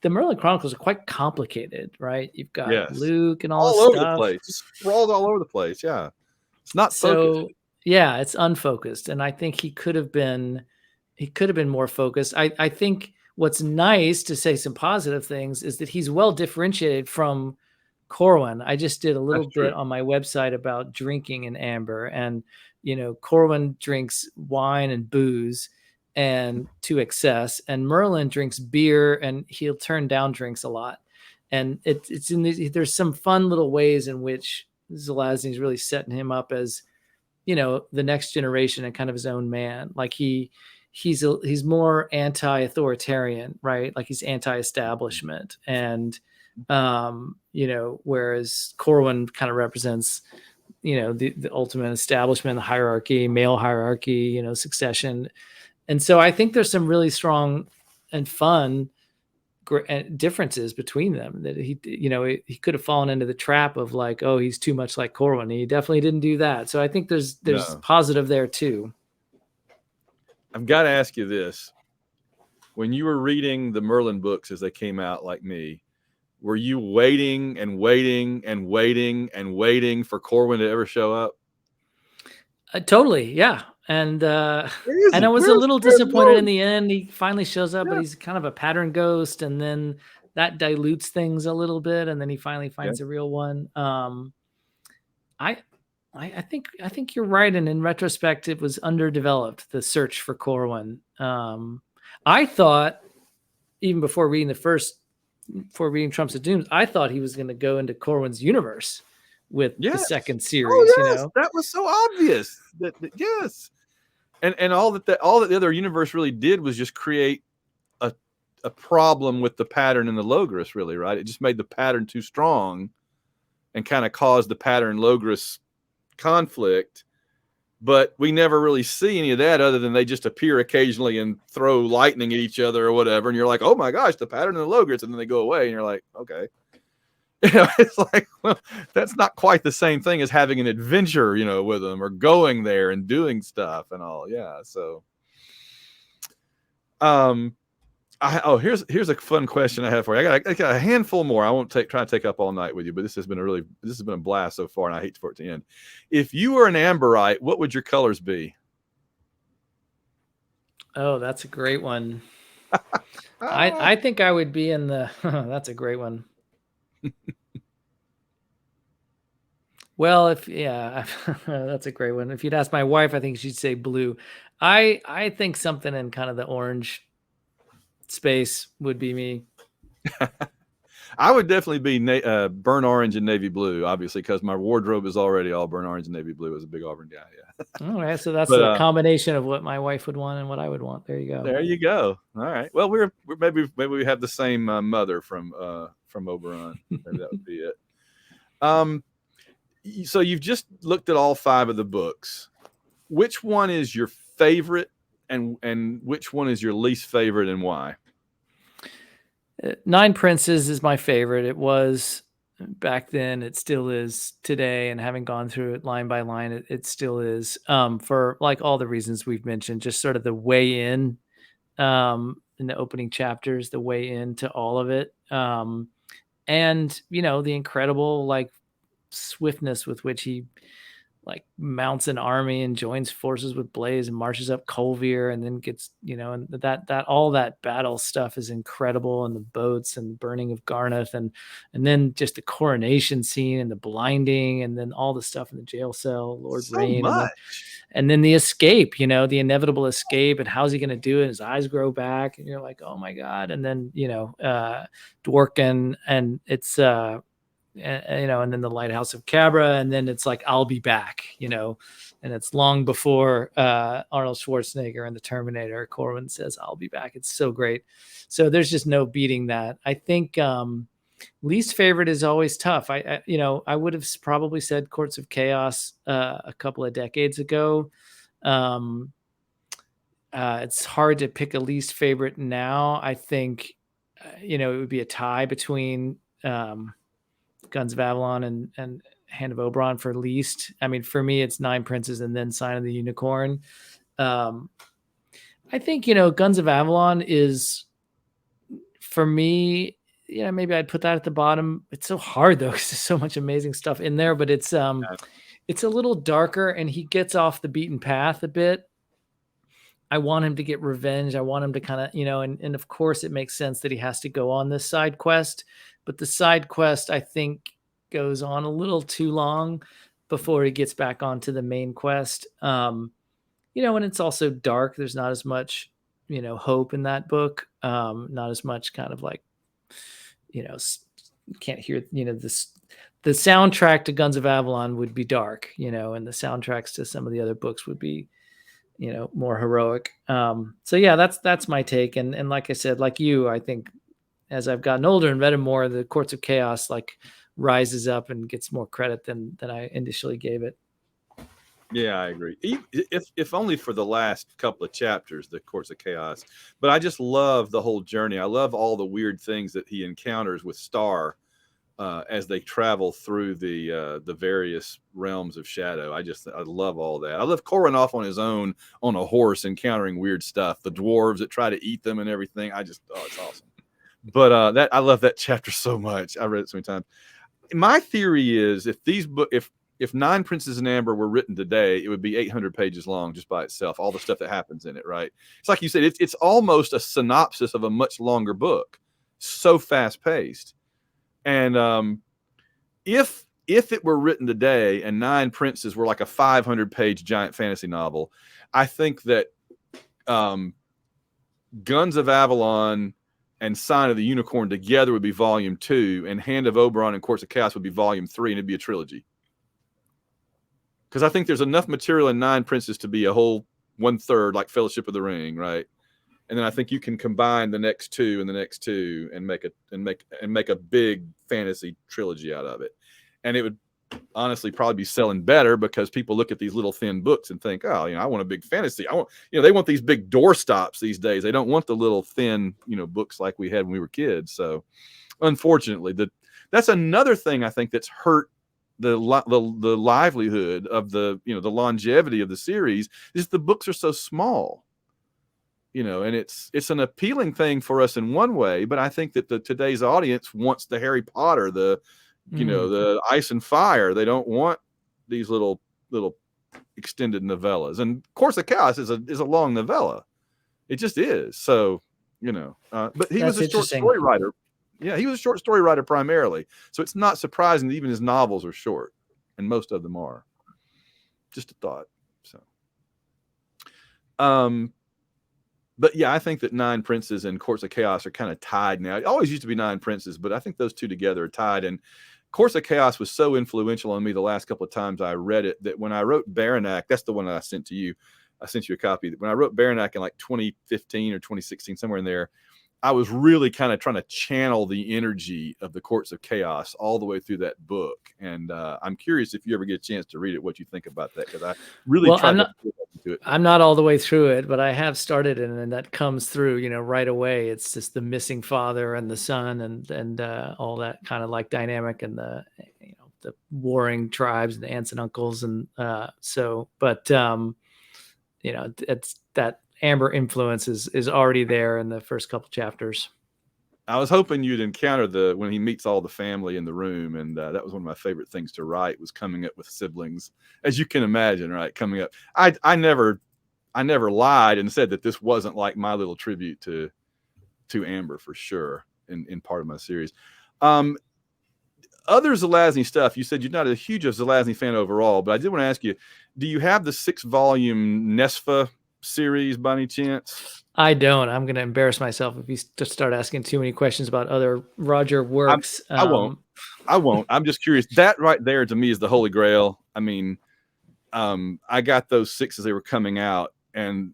The Merlin Chronicles are quite complicated, right? You've got Yes. Luke and all All this over the stuff. place. Just sprawled all over the place. Yeah. It's not focused. So yeah, it's unfocused. And I think he could have been more focused. I think what's nice, to say some positive things, is that he's well differentiated from Corwin. I just did a little That's bit true. on my website about drinking in Amber, and Corwin drinks wine and booze and to excess, and Merlin drinks beer and he'll turn down drinks a lot. And there's some fun little ways in which Zelazny's really setting him up as the next generation and kind of his own man. Like he's more anti-authoritarian, right? Like he's anti-establishment, and whereas Corwin kind of represents the ultimate establishment, the hierarchy, male hierarchy, succession. And so I think there's some really strong and fun differences between them, that he could have fallen into the trap of like, oh, he's too much like Corwin. He definitely didn't do that. So I think there's No. positive there too. I've got to ask you this. When you were reading the Merlin books as they came out, like me, were you waiting and waiting and waiting and waiting for Corwin to ever show up? Totally, yeah. And Where is and I he? was a little Where's disappointed in Merlin? the end. He finally shows up, but Yeah. he's kind of a pattern ghost, and then that dilutes things a little bit, and then he finally Yeah. finds a real one. I, I think you're right, and in retrospect, it was underdeveloped, the search for Corwin. I thought, even before reading Trumps of Dooms, I thought he was going to go into Corwin's universe with the Yes. second Oh, series. yes. That was so obvious. Yes. And all that the other universe really did was just create a problem with the pattern and the Logos, really, right? It just made the pattern too strong and kind of caused the pattern Logos conflict. But we never really see any of that, other than they just appear occasionally and throw lightning at each other or whatever. And you're like, oh my gosh, the pattern and the Logos. And then they go away and you're like, okay. It's like, well, that's not quite the same thing as having an adventure, with them, or going there and doing stuff and all. Yeah. So, here's a fun question I have for you. I got a handful more. I won't try to take up all night with you, but this has been a blast so far, and I hate for it to end. If you were an Amberite, what would your colors be? Oh, that's a great one. I think I would be in the. That's a great one. Well, if yeah, that's a great one. If you'd ask my wife, I think she'd say blue. I think something in kind of the orange space would be me. I would definitely be burnt orange and navy blue, obviously, because my wardrobe is already all burnt orange and navy blue as a big Auburn guy. Yeah. All right, so that's But a combination of what my wife would want and what I would want. There you go. there you go. All right. Well, we're maybe we have the same mother from Oberon. Maybe that would be it. So you've just looked at all 5 of the books. Which one is your favorite, and which one is your least favorite, and why? Nine Princes is my favorite. It was back then. It still is today. And having gone through it line by line, it still is. For like all the reasons we've mentioned, just sort of the way in the opening chapters, the way into all of it. And the incredible like swiftness with which he like mounts an army and joins forces with Blaze and marches up Colvere and then gets, and that all that battle stuff is incredible, and the boats and the burning of Garneth and then just the coronation scene and the blinding and then all the stuff in the jail cell, Lord So Rain, much. and then the escape, the inevitable escape, and how's he going to do it? His eyes grow back and you're like, oh my God. And then, Dworkin, and it's, and then the Lighthouse of Cabra, and then it's like I'll be back, and it's long before Arnold Schwarzenegger and the Terminator. Corwin says I'll be back. It's so great. So there's just no beating that. I think least favorite is always tough. I would have probably said Courts of Chaos a couple of decades ago. It's hard to pick a least favorite now. I think it would be a tie between Guns of Avalon and Hand of Oberon for least. I mean, for me, it's Nine Princes and then Sign of the Unicorn. I think, Guns of Avalon is, for me, maybe I'd put that at the bottom. It's so hard though, because there's so much amazing stuff in there, but it's a little darker and he gets off the beaten path a bit. I want him to get revenge. I want him to kind of, and of course it makes sense that he has to go on this side quest, but the side quest, I think, goes on a little too long before he gets back onto the main quest. And it's also dark. There's not as much, hope in that book. Not as much kind of like, can't hear, this, the soundtrack to Guns of Avalon would be dark, and the soundtracks to some of the other books would be, more heroic. So yeah, that's my take. And like I said, like you, I think as I've gotten older and read it more, the Courts of Chaos like rises up and gets more credit than I initially gave it. Yeah, I agree. If only for the last couple of chapters, the Courts of Chaos. But I just love the whole journey. I love all the weird things that he encounters with Star as they travel through the various realms of shadow. I love all that. I love Koronoff on his own on a horse encountering weird stuff. The dwarves that try to eat them and everything. It's awesome. But I love that chapter so much. I read it so many times. My theory is if Nine Princes in Amber were written today, it would be 800 pages long just by itself. All the stuff that happens in it, right? It's like you said, it's almost a synopsis of a much longer book. So fast paced. And if it were written today and Nine Princes were like a 500-page giant fantasy novel, I think that Guns of Avalon and Sign of the Unicorn together would be volume 2, and Hand of Oberon and Courts of Chaos would be volume 3, and it'd be a trilogy. Because I think there's enough material in Nine Princes to be a whole 1/3 like Fellowship of the Ring, right? And then I think you can combine the next 2 and the next 2 and make a big fantasy trilogy out of it. And it would honestly probably be selling better because people look at these little thin books and think, oh, I want a big fantasy. They want these big doorstops these days. They don't want the little thin, books like we had when we were kids. So unfortunately, that's another thing I think that's hurt the livelihood of the longevity of the series is the books are so small. And it's an appealing thing for us in one way, but I think that today's audience wants the Harry Potter, the Ice and Fire. They don't want these little extended novellas. And Course of Chaos is a long novella. It just is. So, but he was a short story writer. Yeah, he was a short story writer primarily. So it's not surprising that even his novels are short. and most of them are. Just a thought. So, um, but yeah, I think that Nine Princes and Courts of Chaos are kind of tied now. It always used to be Nine Princes, but I think those two together are tied. And Course of Chaos was so influential on me the last couple of times I read it that when I wrote Baranak, that's the one that I sent to you. I sent you a copy. When I wrote Baranak in like 2015 or 2016, somewhere in there, I was really kind of trying to channel the energy of the Courts of Chaos all the way through that book. And I'm curious if you ever get a chance to read it, what you think about that, because I really tried to do it. I'm not all the way through it, but I have started it, and that comes through, right away. It's just the missing father and the son, and all that kind of like dynamic, and the warring tribes and the aunts and uncles, and it's that Amber influence is already there in the first couple chapters. I was hoping you'd encounter when he meets all the family in the room, and that was one of my favorite things to write, was coming up with siblings, as you can imagine, right? Coming up, I never lied and said that this wasn't like my little tribute to Amber, for sure, in part of my series. Other Zelazny stuff, you said you're not a huge Zelazny fan overall, but I did want to ask you, do you have the 6-volume Nesfa series by any chance? I don't. I'm going to embarrass myself if you just start asking too many questions about other Roger works. I won't. I'm just curious. That right there to me is the holy grail. I mean, I got those 6 as they were coming out, and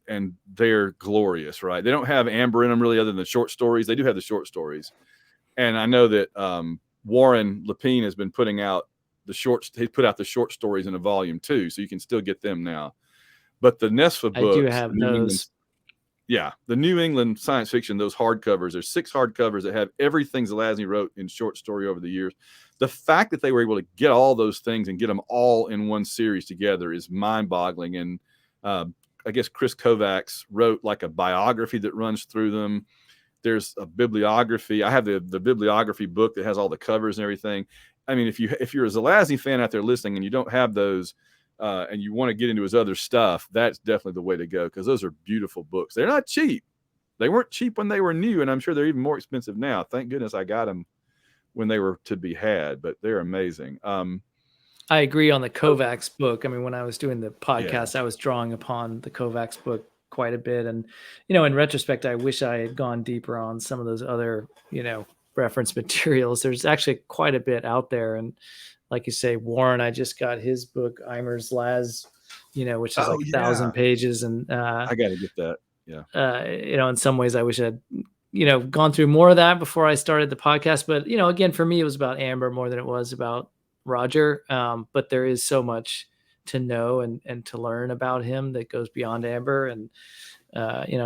they're glorious, right? They don't have Amber in them really, other than the short stories. They do have the short stories, and I know that Warren Lapine has been putting out the shorts. He put out the short stories in a volume too, so you can still get them now. But the Nesfa books, I do have those. Yeah, the New England science fiction, those hardcovers. There's 6 hardcovers that have everything Zelazny wrote in short story over the years. The fact that they were able to get all those things and get them all in one series together is mind-boggling. And I guess Chris Kovacs wrote like a biography that runs through them. There's a bibliography. I have the bibliography book that has all the covers and everything. I mean, if you're a Zelazny fan out there listening and you don't have those, and you want to get into his other stuff, that's definitely the way to go, because those are beautiful books. They're not cheap. They weren't cheap when they were new, and I'm sure they're even more expensive now. Thank goodness I got them when they were to be had, but they're amazing. I agree on the Kovacs book. I mean, when I was doing the podcast, I was drawing upon the Kovacs book quite a bit. And, in retrospect, I wish I had gone deeper on some of those other, reference materials. There's actually quite a bit out there. And like you say, Warren, I just got his book, Eimer's Laz, which is 1,000 pages. And I got to get that. Yeah. In some ways I wish I'd, gone through more of that before I started the podcast. But, again, for me, it was about Amber more than it was about Roger. But there is so much to know and to learn about him that goes beyond Amber. And,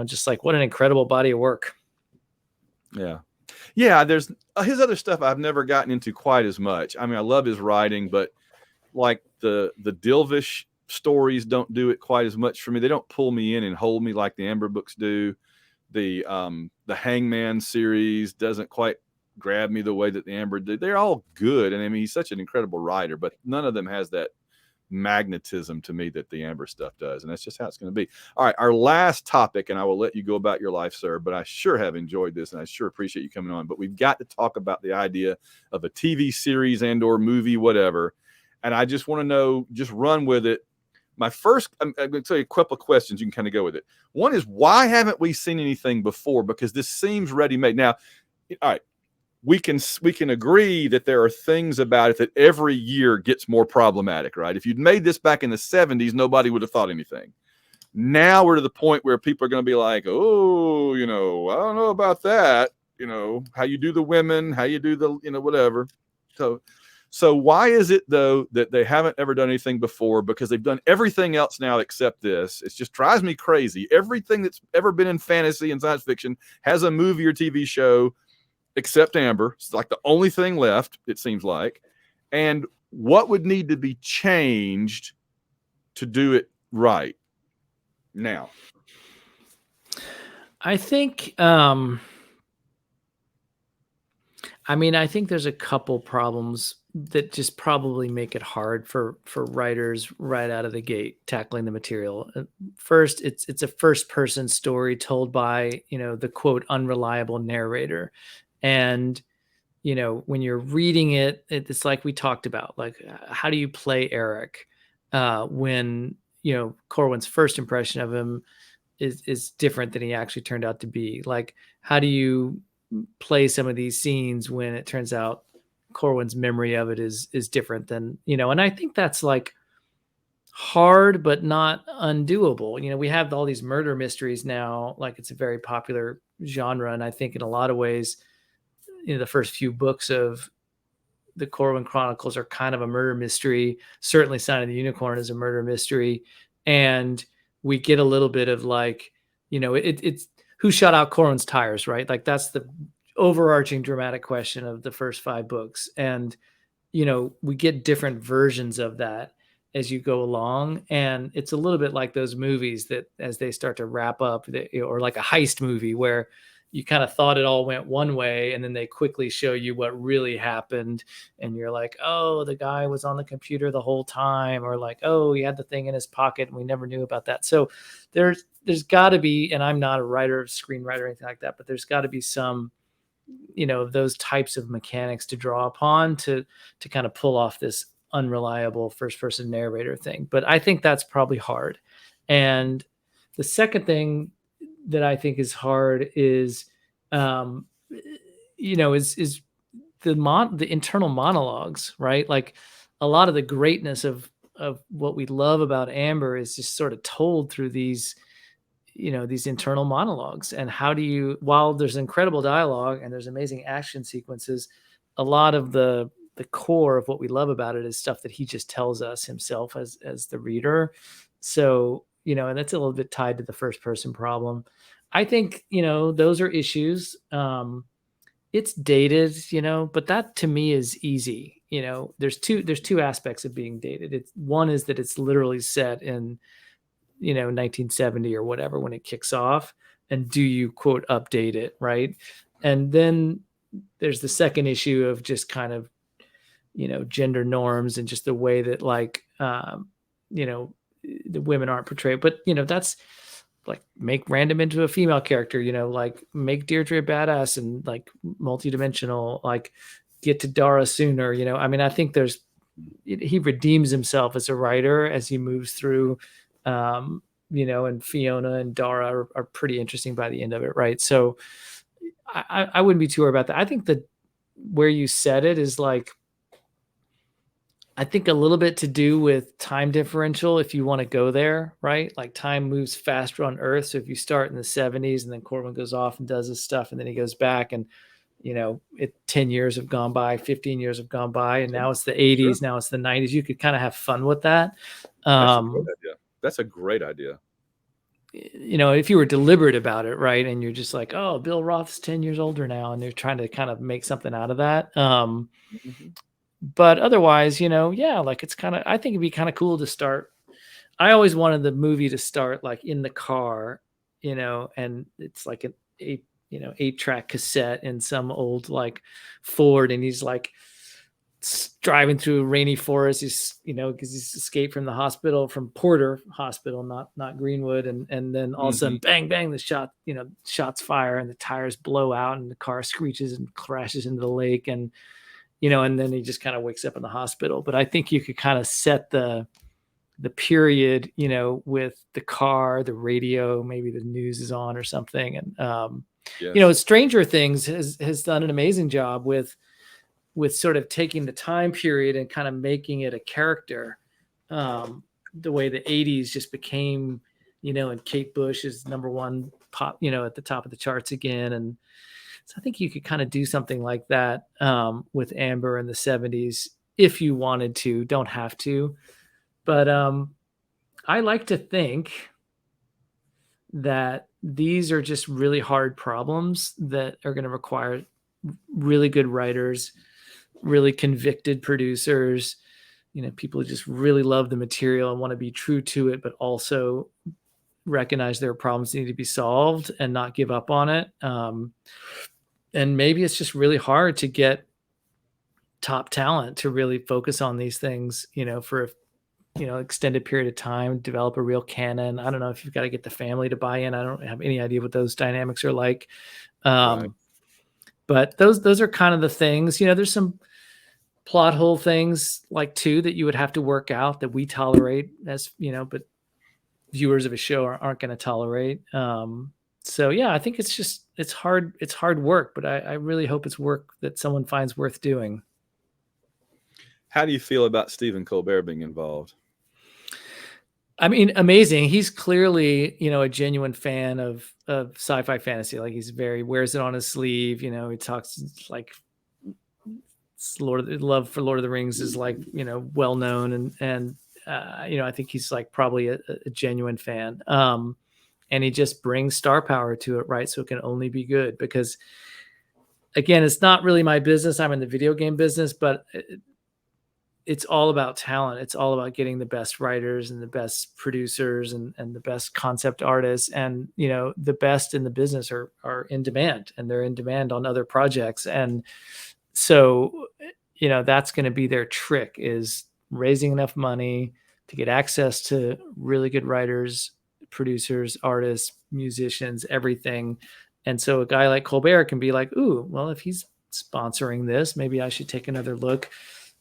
just like what an incredible body of work. Yeah. Yeah. There's his other stuff I've never gotten into quite as much. I mean, I love his writing, but like the Dilvish stories don't do it quite as much for me. They don't pull me in and hold me like the Amber books do. The Hangman series doesn't quite grab me the way that the Amber did. They're all good, and I mean, he's such an incredible writer, but none of them has that magnetism to me that the Amber stuff does, and that's just how it's going to be. All right, our last topic, and I will let you go about your life, sir, but I sure have enjoyed this, and I sure appreciate you coming on. But we've got to talk about the idea of a TV series and or movie, whatever, and I just want to know, just run with it. My first, I'm going to tell you a couple of questions. You can kind of go with it. One is, why haven't we seen anything before? Because this seems ready-made. Now, all right, we can agree that there are things about it that every year gets more problematic, right? If you'd made this back in the 70s, nobody would have thought anything. Now we're to the point where people are going to be like, oh, I don't know about that. How you do the women, how you do the, whatever. So why is it, though, that they haven't ever done anything before? Because they've done everything else now except this. It just drives me crazy. Everything that's ever been in fantasy and science fiction has a movie or TV show except Amber. It's like the only thing left, it seems like. And what would need to be changed to do it right now? I think I think there's a couple problems that just probably make it hard for writers right out of the gate tackling the material. First, it's a first person story told by, the quote unreliable narrator. And, when you're reading it, it's like we talked about, like, how do you play Eric when, Corwin's first impression of him is different than he actually turned out to be. Like, how do you play some of these scenes when it turns out Corwin's memory of it is different than, and I think that's like hard but not undoable. We have all these murder mysteries now, like it's a very popular genre, and I think in a lot of ways, the first few books of the Corwin Chronicles are kind of a murder mystery. Certainly Sign of the Unicorn is a murder mystery. And we get a little bit of like, it's who shot out Corwin's tires, right? Like that's the overarching dramatic question of the first 5 books. And, we get different versions of that as you go along. And it's a little bit like those movies that as they start to wrap up, or like a heist movie where you kind of thought it all went one way and then they quickly show you what really happened, and you're like, oh, the guy was on the computer the whole time, or like, oh, he had the thing in his pocket and we never knew about that. So there's got to be, and I'm not a writer, screenwriter, or anything like that, but there's got to be some those types of mechanics to draw upon to kind of pull off this unreliable first person narrator thing. But I think that's probably hard. And the second thing that I think is hard is, is the internal monologues, right? Like a lot of the greatness of what we love about Amber is just sort of told through these internal monologues. And how do you, while there's incredible dialogue and there's amazing action sequences, a lot of the core of what we love about it is stuff that he just tells us himself as the reader. So, and that's a little bit tied to the first person problem. I think, those are issues. It's dated, but that to me is easy. There's two aspects of being dated. One is that it's literally set in, 1970 or whatever when it kicks off, and do you quote update it, right? And then there's the second issue of just kind of, gender norms and just the way that like, the women aren't portrayed. But, that's like make Random into a female character, like make Deirdre a badass and like multidimensional, like get to Dara sooner, I mean, I think he redeems himself as a writer as he moves through, and Fiona and Dara are pretty interesting by the end of it, right? So I wouldn't be too worried about that. I think that where you said it is like, I think a little bit to do with time differential, if you want to go there, right? Like time moves faster on Earth. So if you start in the 70s and then Corwin goes off and does his stuff and then he goes back and, 10 years have gone by, 15 years have gone by, and now it's the 80s, now it's the 90s. You could kind of have fun with that. That's a great idea. If you were deliberate about it, right? And you're just like, oh, Bill Roth's 10 years older now, and they're trying to kind of make something out of that. But otherwise, like it's kind of, I think it'd be kind of cool to start. I always wanted the movie to start like in the car, and it's like an 8-track cassette in some old like Ford, and he's like driving through a rainy forest. He's, because he's escaped from the hospital, from Porter Hospital, not Greenwood, and then all of a sudden, bang, bang, the shots fire, and the tires blow out, and the car screeches and crashes into the lake, and and then he just kind of wakes up in the hospital. But I think you could kind of set the period, with the car, the radio, maybe the news is on or something. And, yes. Stranger Things has done an amazing job with sort of taking the time period and kind of making it a character. The way the 80s just became, and Kate Bush is number one pop, at the top of the charts again. And so I think you could kind of do something like that with Amber in the 70s if you wanted to. Don't have to. But I like to think that these are just really hard problems that are going to require really good writers, really convicted producers, people who just really love the material and want to be true to it, but also recognize there are problems that need to be solved and not give up on it. And maybe it's just really hard to get top talent to really focus on these things, for extended period of time, develop a real canon. I don't know if you've got to get the family to buy in. I don't have any idea what those dynamics are like. Right. But those are kind of the things, there's some plot hole things like too that you would have to work out that we tolerate as, but viewers of a show aren't going to tolerate. So yeah, I think it's hard work, but I really hope it's work that someone finds worth doing. How do you feel about Stephen Colbert being involved? I mean, amazing. He's clearly, a genuine fan of sci-fi fantasy. Like he's wears it on his sleeve. He talks like love for Lord of the Rings is like, well known, and I think he's like probably a genuine fan. And he just brings star power to it, right? So it can only be good, because again, it's not really my business. I'm in the video game business, but it's all about talent. It's all about getting the best writers and the best producers and the best concept artists. And, the best in the business are in demand, and they're in demand on other projects. And so, that's going to be their trick, is raising enough money to get access to really good writers, producers, artists, musicians, everything. And so a guy like Colbert can be like, ooh, well, if he's sponsoring this, maybe I should take another look.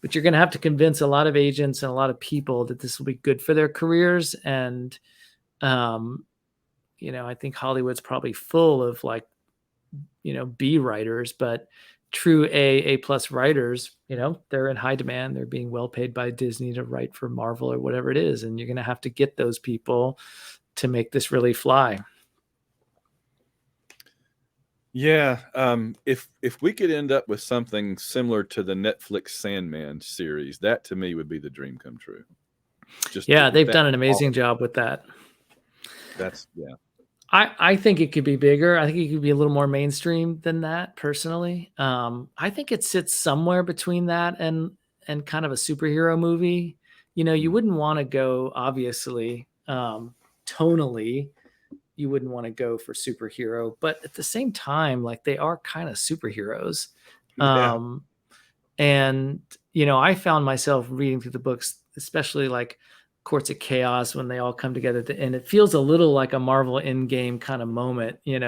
But you're going to have to convince a lot of agents and a lot of people that this will be good for their careers. And, I think Hollywood's probably full of like, B writers, but true A plus writers, they're in high demand. They're being well paid by Disney to write for Marvel or whatever it is. And you're going to have to get those people to make this really fly. Yeah. If we could end up with something similar to the Netflix Sandman series, that to me would be the dream come true. They've done an amazing job with that. I think it could be bigger. I think it could be a little more mainstream than that, personally. I think it sits somewhere between that and kind of a superhero movie. You wouldn't want to go, obviously, tonally, you wouldn't want to go for superhero, but at the same time, like, they are kind of superheroes. Yeah. And, I found myself reading through the books, especially like Courts of Chaos, when they all come together at the end. It feels a little like a Marvel Endgame kind of moment, You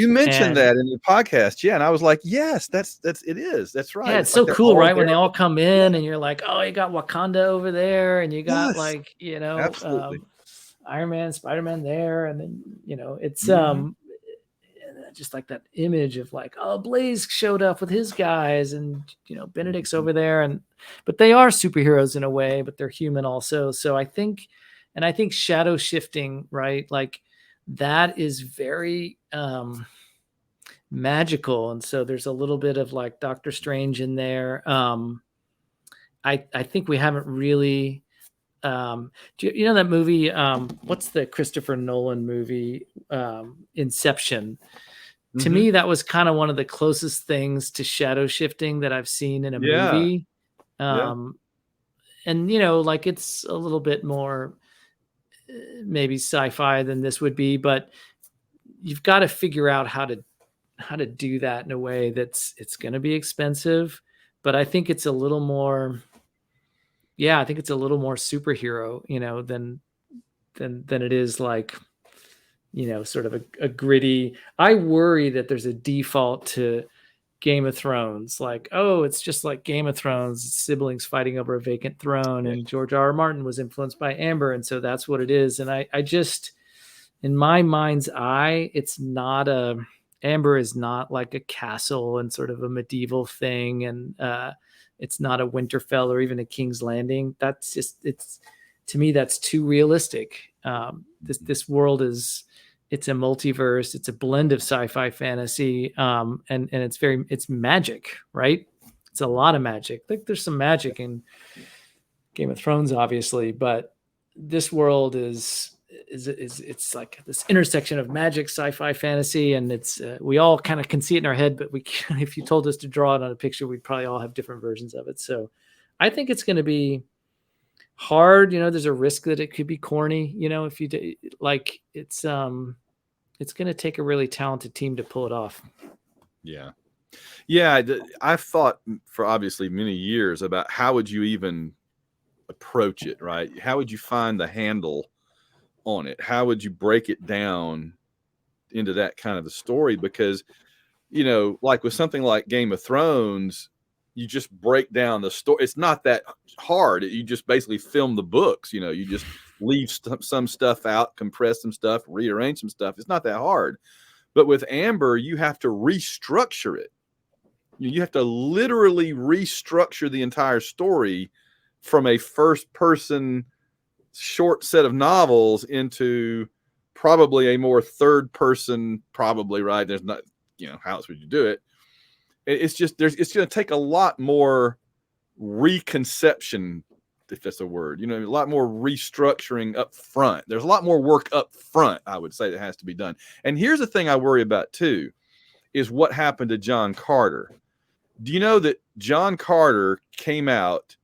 mentioned that in your podcast. Yeah. And I was like, yes, it is. That's right. Yeah, it's so like cool, right? When they all come in and you're like, oh, you got Wakanda over there, and you got like, absolutely. Iron Man, Spider-Man there. And then, it's just like that image of like, oh, Blaze showed up with his guys, and Benedict's over there, but they are superheroes in a way, but they're human also. So I think shadow shifting, right? Like, that is very magical, and so there's a little bit of like Doctor Strange in there. I think we haven't really. Do you know that movie? What's the Christopher Nolan movie? Inception. To me, that was kind of one of the closest things to shadow shifting that I've seen in a movie. And like, it's a little bit more maybe sci-fi than this would be, but you've got to figure out how to do that in a way it's going to be expensive, but I think it's a little more. Yeah, I think it's a little more superhero, than it is like, sort of a gritty. I worry that there's a default to Game of Thrones, like, oh, it's just like Game of Thrones, siblings fighting over a vacant throne, and George R.R. Martin was influenced by Amber, and so that's what it is. And I just, in my mind's eye, it's not Amber is not like a castle and sort of a medieval thing, and it's not a Winterfell or even a King's Landing. That's just, to me, that's too realistic. This world it's a multiverse. It's a blend of sci-fi, fantasy, and it's magic, right? It's a lot of magic. Like, there's some magic in Game of Thrones, obviously, but this world is it's like this intersection of magic, sci-fi, fantasy, and it's we all kind of can see it in our head, but if you told us to draw it on a picture, we'd probably all have different versions of it. So I think it's going to be hard. There's a risk that it could be corny, if you like, it's going to take a really talented team to pull it off. Yeah, I've thought for obviously many years about how would you even approach it, right? How would you find the handle on it? How would you break it down into that kind of a story? Because like with something like Game of Thrones, you just break down the story. It's not that hard. You just basically film the books. You just leave some stuff out, compress some stuff, rearrange some stuff. It's not that hard. But with Amber, you have to restructure it. You have to literally restructure the entire story from a first person short set of novels into probably a more third person, probably, right? There's not, how else would you do it? It's just, it's going to take a lot more reconception, if that's a word, a lot more restructuring up front. There's a lot more work up front, I would say, that has to be done. And here's the thing I worry about too, is what happened to John Carter. Do you know that John Carter came out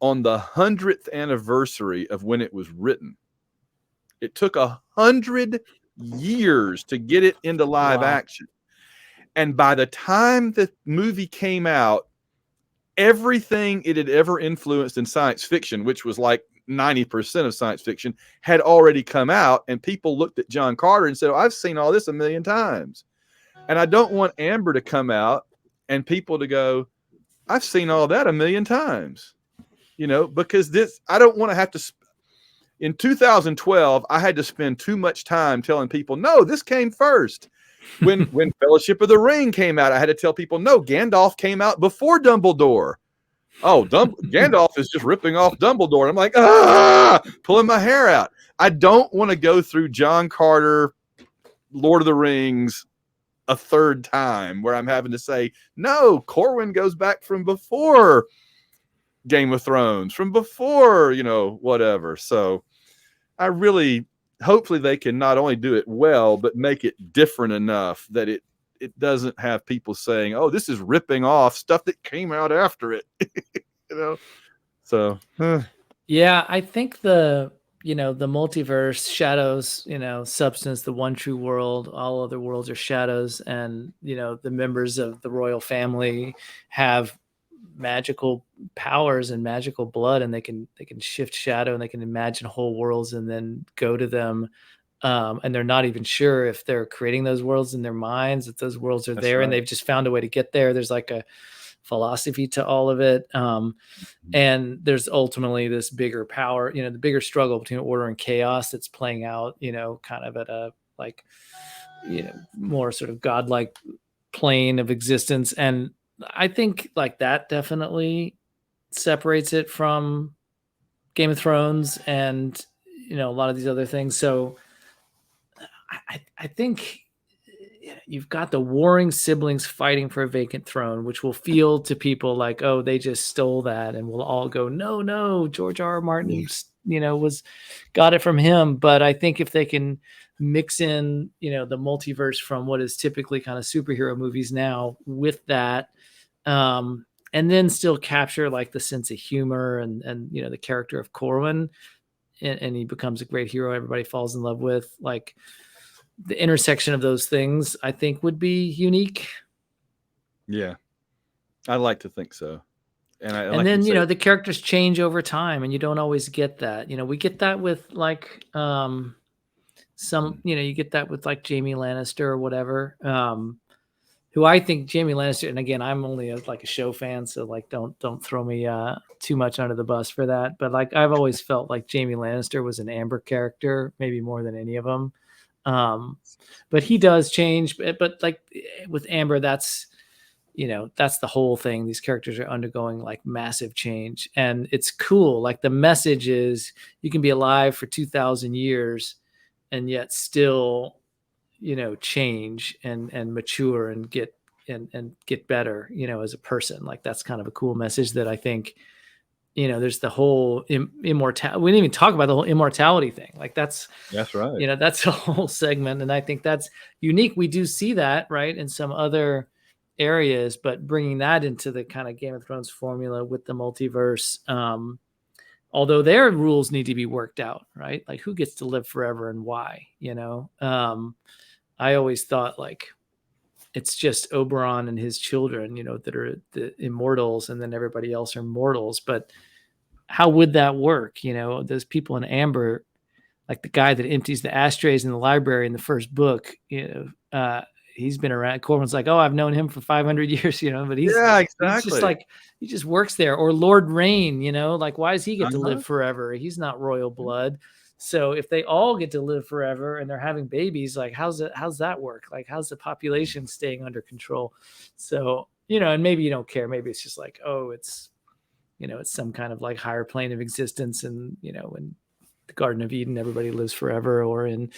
on the 100th anniversary of when it was written? It took 100 years to get it into live action. And by the time the movie came out, everything it had ever influenced in science fiction, which was like 90% of science fiction, had already come out. And people looked at John Carter and said, I've seen all this a million times. And I don't want Amber to come out and people to go, I've seen all that a million times, because I don't want to have to. In 2012, I had to spend too much time telling people, no, this came first. When Fellowship of the Ring came out, I had to tell people, no, Gandalf came out before Dumbledore. Oh, Gandalf is just ripping off Dumbledore. And I'm like, pulling my hair out. I don't want to go through John Carter, Lord of the Rings, a third time where I'm having to say, no, Corwin goes back from before Game of Thrones, from before, whatever. So I really, hopefully they can not only do it well, but make it different enough that it doesn't have people saying, oh, this is ripping off stuff that came out after it. So yeah, I think the multiverse shadows, substance, the one true world, all other worlds are shadows. And, the members of the royal family have magical powers and magical blood, and they can shift shadow, and they can imagine whole worlds and then go to them. And they're not even sure if they're creating those worlds in their minds, that those worlds are there, right. And they've just found a way to get there. There's like a philosophy to all of it. And there's ultimately this bigger power, the bigger struggle between order and chaos that's playing out, kind of at a more sort of godlike plane of existence. And I think like that definitely separates it from Game of Thrones and, a lot of these other things. So I think you've got the warring siblings fighting for a vacant throne, which will feel to people like, oh, they just stole that. And we'll all go, no, George R.R. Martin, got it from him. But I think if they can mix in, the multiverse from what is typically kind of superhero movies now with that, and then still capture like the sense of humor and the character of Corwin, and he becomes a great hero everybody falls in love with, like the intersection of those things, I think would be unique. Yeah, I like to think so. And then, the characters change over time, and you don't always get that. We get that with like some, you get that with like Jaime Lannister or whatever, who I think Jaime Lannister, and again, I'm only like a show fan, so like don't throw me too much under the bus for that. But like I've always felt like Jaime Lannister was an Amber character, maybe more than any of them. But he does change. But like with Amber, that's that's the whole thing. These characters are undergoing like massive change, and it's cool. Like the message is you can be alive for 2,000 years and yet still, change and mature and get better, as a person. Like that's kind of a cool message that I think, there's the whole immortality. We didn't even talk about the whole immortality thing. Like that's right. That's a whole segment. And I think that's unique. We do see that, right, in some other areas, but bringing that into the kind of Game of Thrones formula with the multiverse, although their rules need to be worked out, right? Like who gets to live forever and why, I always thought like it's just Oberon and his children, that are the immortals, and then everybody else are mortals. But how would that work? Those people in Amber, like the guy that empties the ashtrays in the library in the first book, he's been around. Corwin's like, oh, I've known him for 500 years, but he's Yeah, just exactly. like, he just works there. Or Lord Rain, like, why does he get to Uh-huh. live forever? He's not royal blood. So if they all get to live forever and they're having babies, like, how's that work? Like, how's the population staying under control? So, and maybe you don't care. Maybe it's just like, oh, it's some kind of like higher plane of existence. And, in the Garden of Eden, everybody lives forever, or in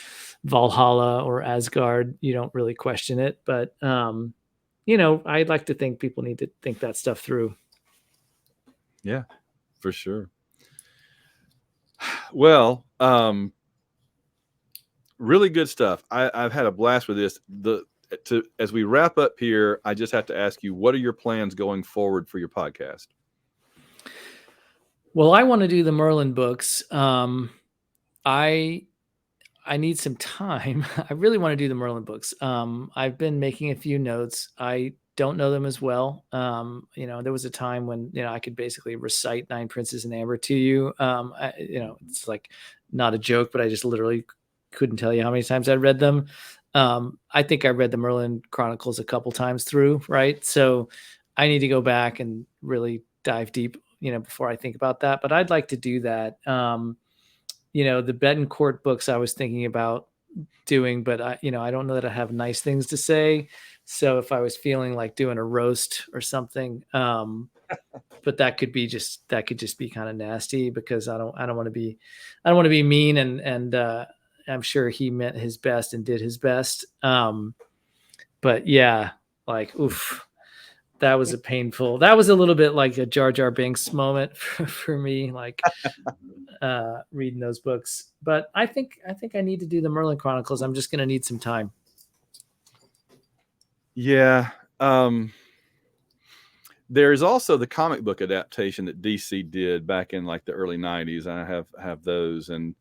Valhalla or Asgard, you don't really question it. But, I'd like to think people need to think that stuff through. Yeah, for sure. Well, really good stuff. I've had a blast with this. As we wrap up here, I just have to ask you, what are your plans going forward for your podcast? Well, I want to do the Merlin books. I need some time. I really want to do the Merlin books. I've been making a few notes. I don't know them as well. There was a time when, I could basically recite Nine Princes in Amber to you. It's like not a joke, but I just literally couldn't tell you how many times I read them. I think I read the Merlin Chronicles a couple times through, right? So I need to go back and really dive deep, before I think about that. But I'd like to do that. The Betancourt books I was thinking about doing, but I don't know that I have nice things to say. So if I was feeling like doing a roast or something, but that could just be kind of nasty, because I don't want to be mean, and I'm sure he meant his best and did his best. But yeah, like, oof, that was that was a little bit like a Jar Jar Binks moment for me, like, reading those books. But I think I need to do the Merlin Chronicles. I'm just going to need some time. Yeah. There's also the comic book adaptation that DC did back in like the early 90s. And I have those. And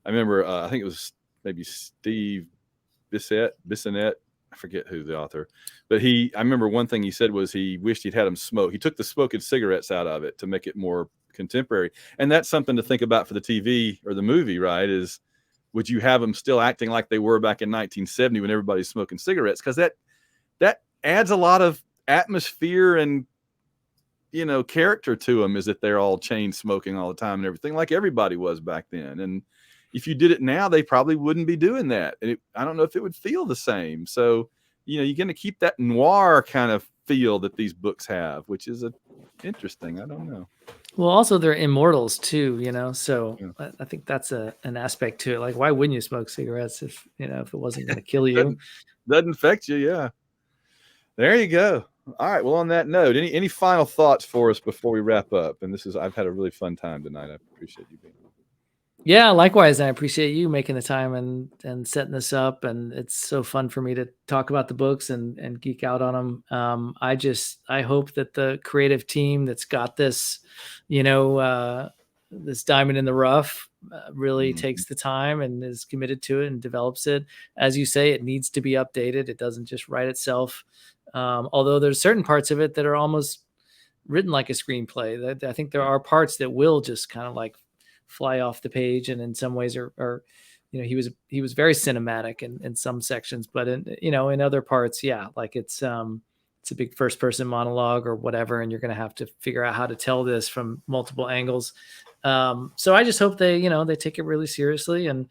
I remember, I think it was maybe Steve Bissonnette. I forget who the author, but I remember one thing he said was he wished he'd had him smoke. He took the smoking cigarettes out of it to make it more contemporary. And that's something to think about for the TV or the movie, right? Is, would you have them still acting like they were back in 1970 when everybody's smoking cigarettes? Because that adds a lot of atmosphere and, character to them, is that they're all chain smoking all the time and everything, like everybody was back then. And if you did it now, they probably wouldn't be doing that. And I don't know if it would feel the same. So, you're going to keep that noir kind of feel that these books have, which is interesting. I don't know. Well, also they're immortals too, so Yeah. I think that's an aspect to it. Like, why wouldn't you smoke cigarettes if it wasn't going to kill you? Doesn't affect you. Yeah. There you go. All right. Well, on that note, any final thoughts for us before we wrap up? And I've had a really fun time tonight. I appreciate you being here. Yeah, likewise. I appreciate you making the time and setting this up. And it's so fun for me to talk about the books and geek out on them. I hope that the creative team that's got this, this diamond in the rough, really takes the time and is committed to it and develops it. As you say, it needs to be updated. It doesn't just write itself. Although there's certain parts of it that are almost written like a screenplay. I think there are parts that will just kind of like fly off the page, and in some ways are he was very cinematic in some sections, but in other parts, yeah, like it's a big first person monologue or whatever, and you're going to have to figure out how to tell this from multiple angles. So I just hope they take it really seriously, and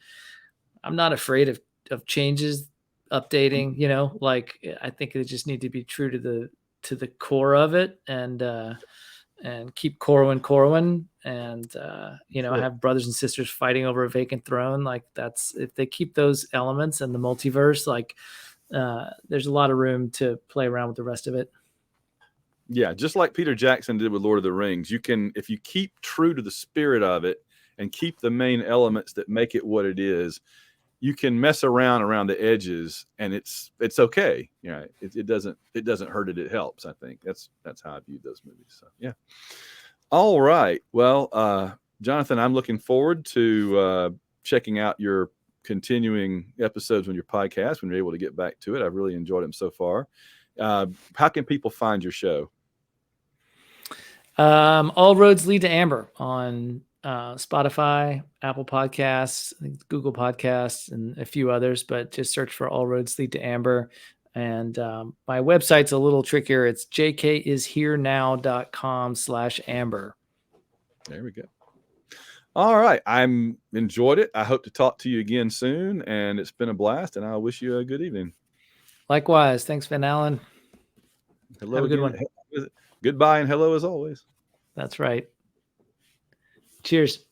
I'm not afraid of changes, updating, like, I think they just need to be true to the core of it, and keep Corwin, and have brothers and sisters fighting over a vacant throne. Like, that's, if they keep those elements and the multiverse, like, there's a lot of room to play around with the rest of it. Yeah, just like Peter Jackson did with Lord of the Rings, if you keep true to the spirit of it and keep the main elements that make it what it is, you can mess around the edges, and it's okay. It doesn't hurt it. It helps. I think that's how I viewed those movies. So yeah. All right. Well, Jonathan, I'm looking forward to checking out your continuing episodes on your podcast when you're able to get back to it. I've really enjoyed them so far. How can people find your show? All roads lead to Amber on Spotify, Apple Podcasts, Google Podcasts, and a few others, but just search for All Roads Lead to Amber. And my website's a little trickier. It's jkisherenow.com/Amber. There we go. All right. I'm enjoyed it. I hope to talk to you again soon. And it's been a blast. And I wish you a good evening. Likewise. Thanks, Van Allen. Hello Have a good again. one. Goodbye and hello as always. That's right. Cheers.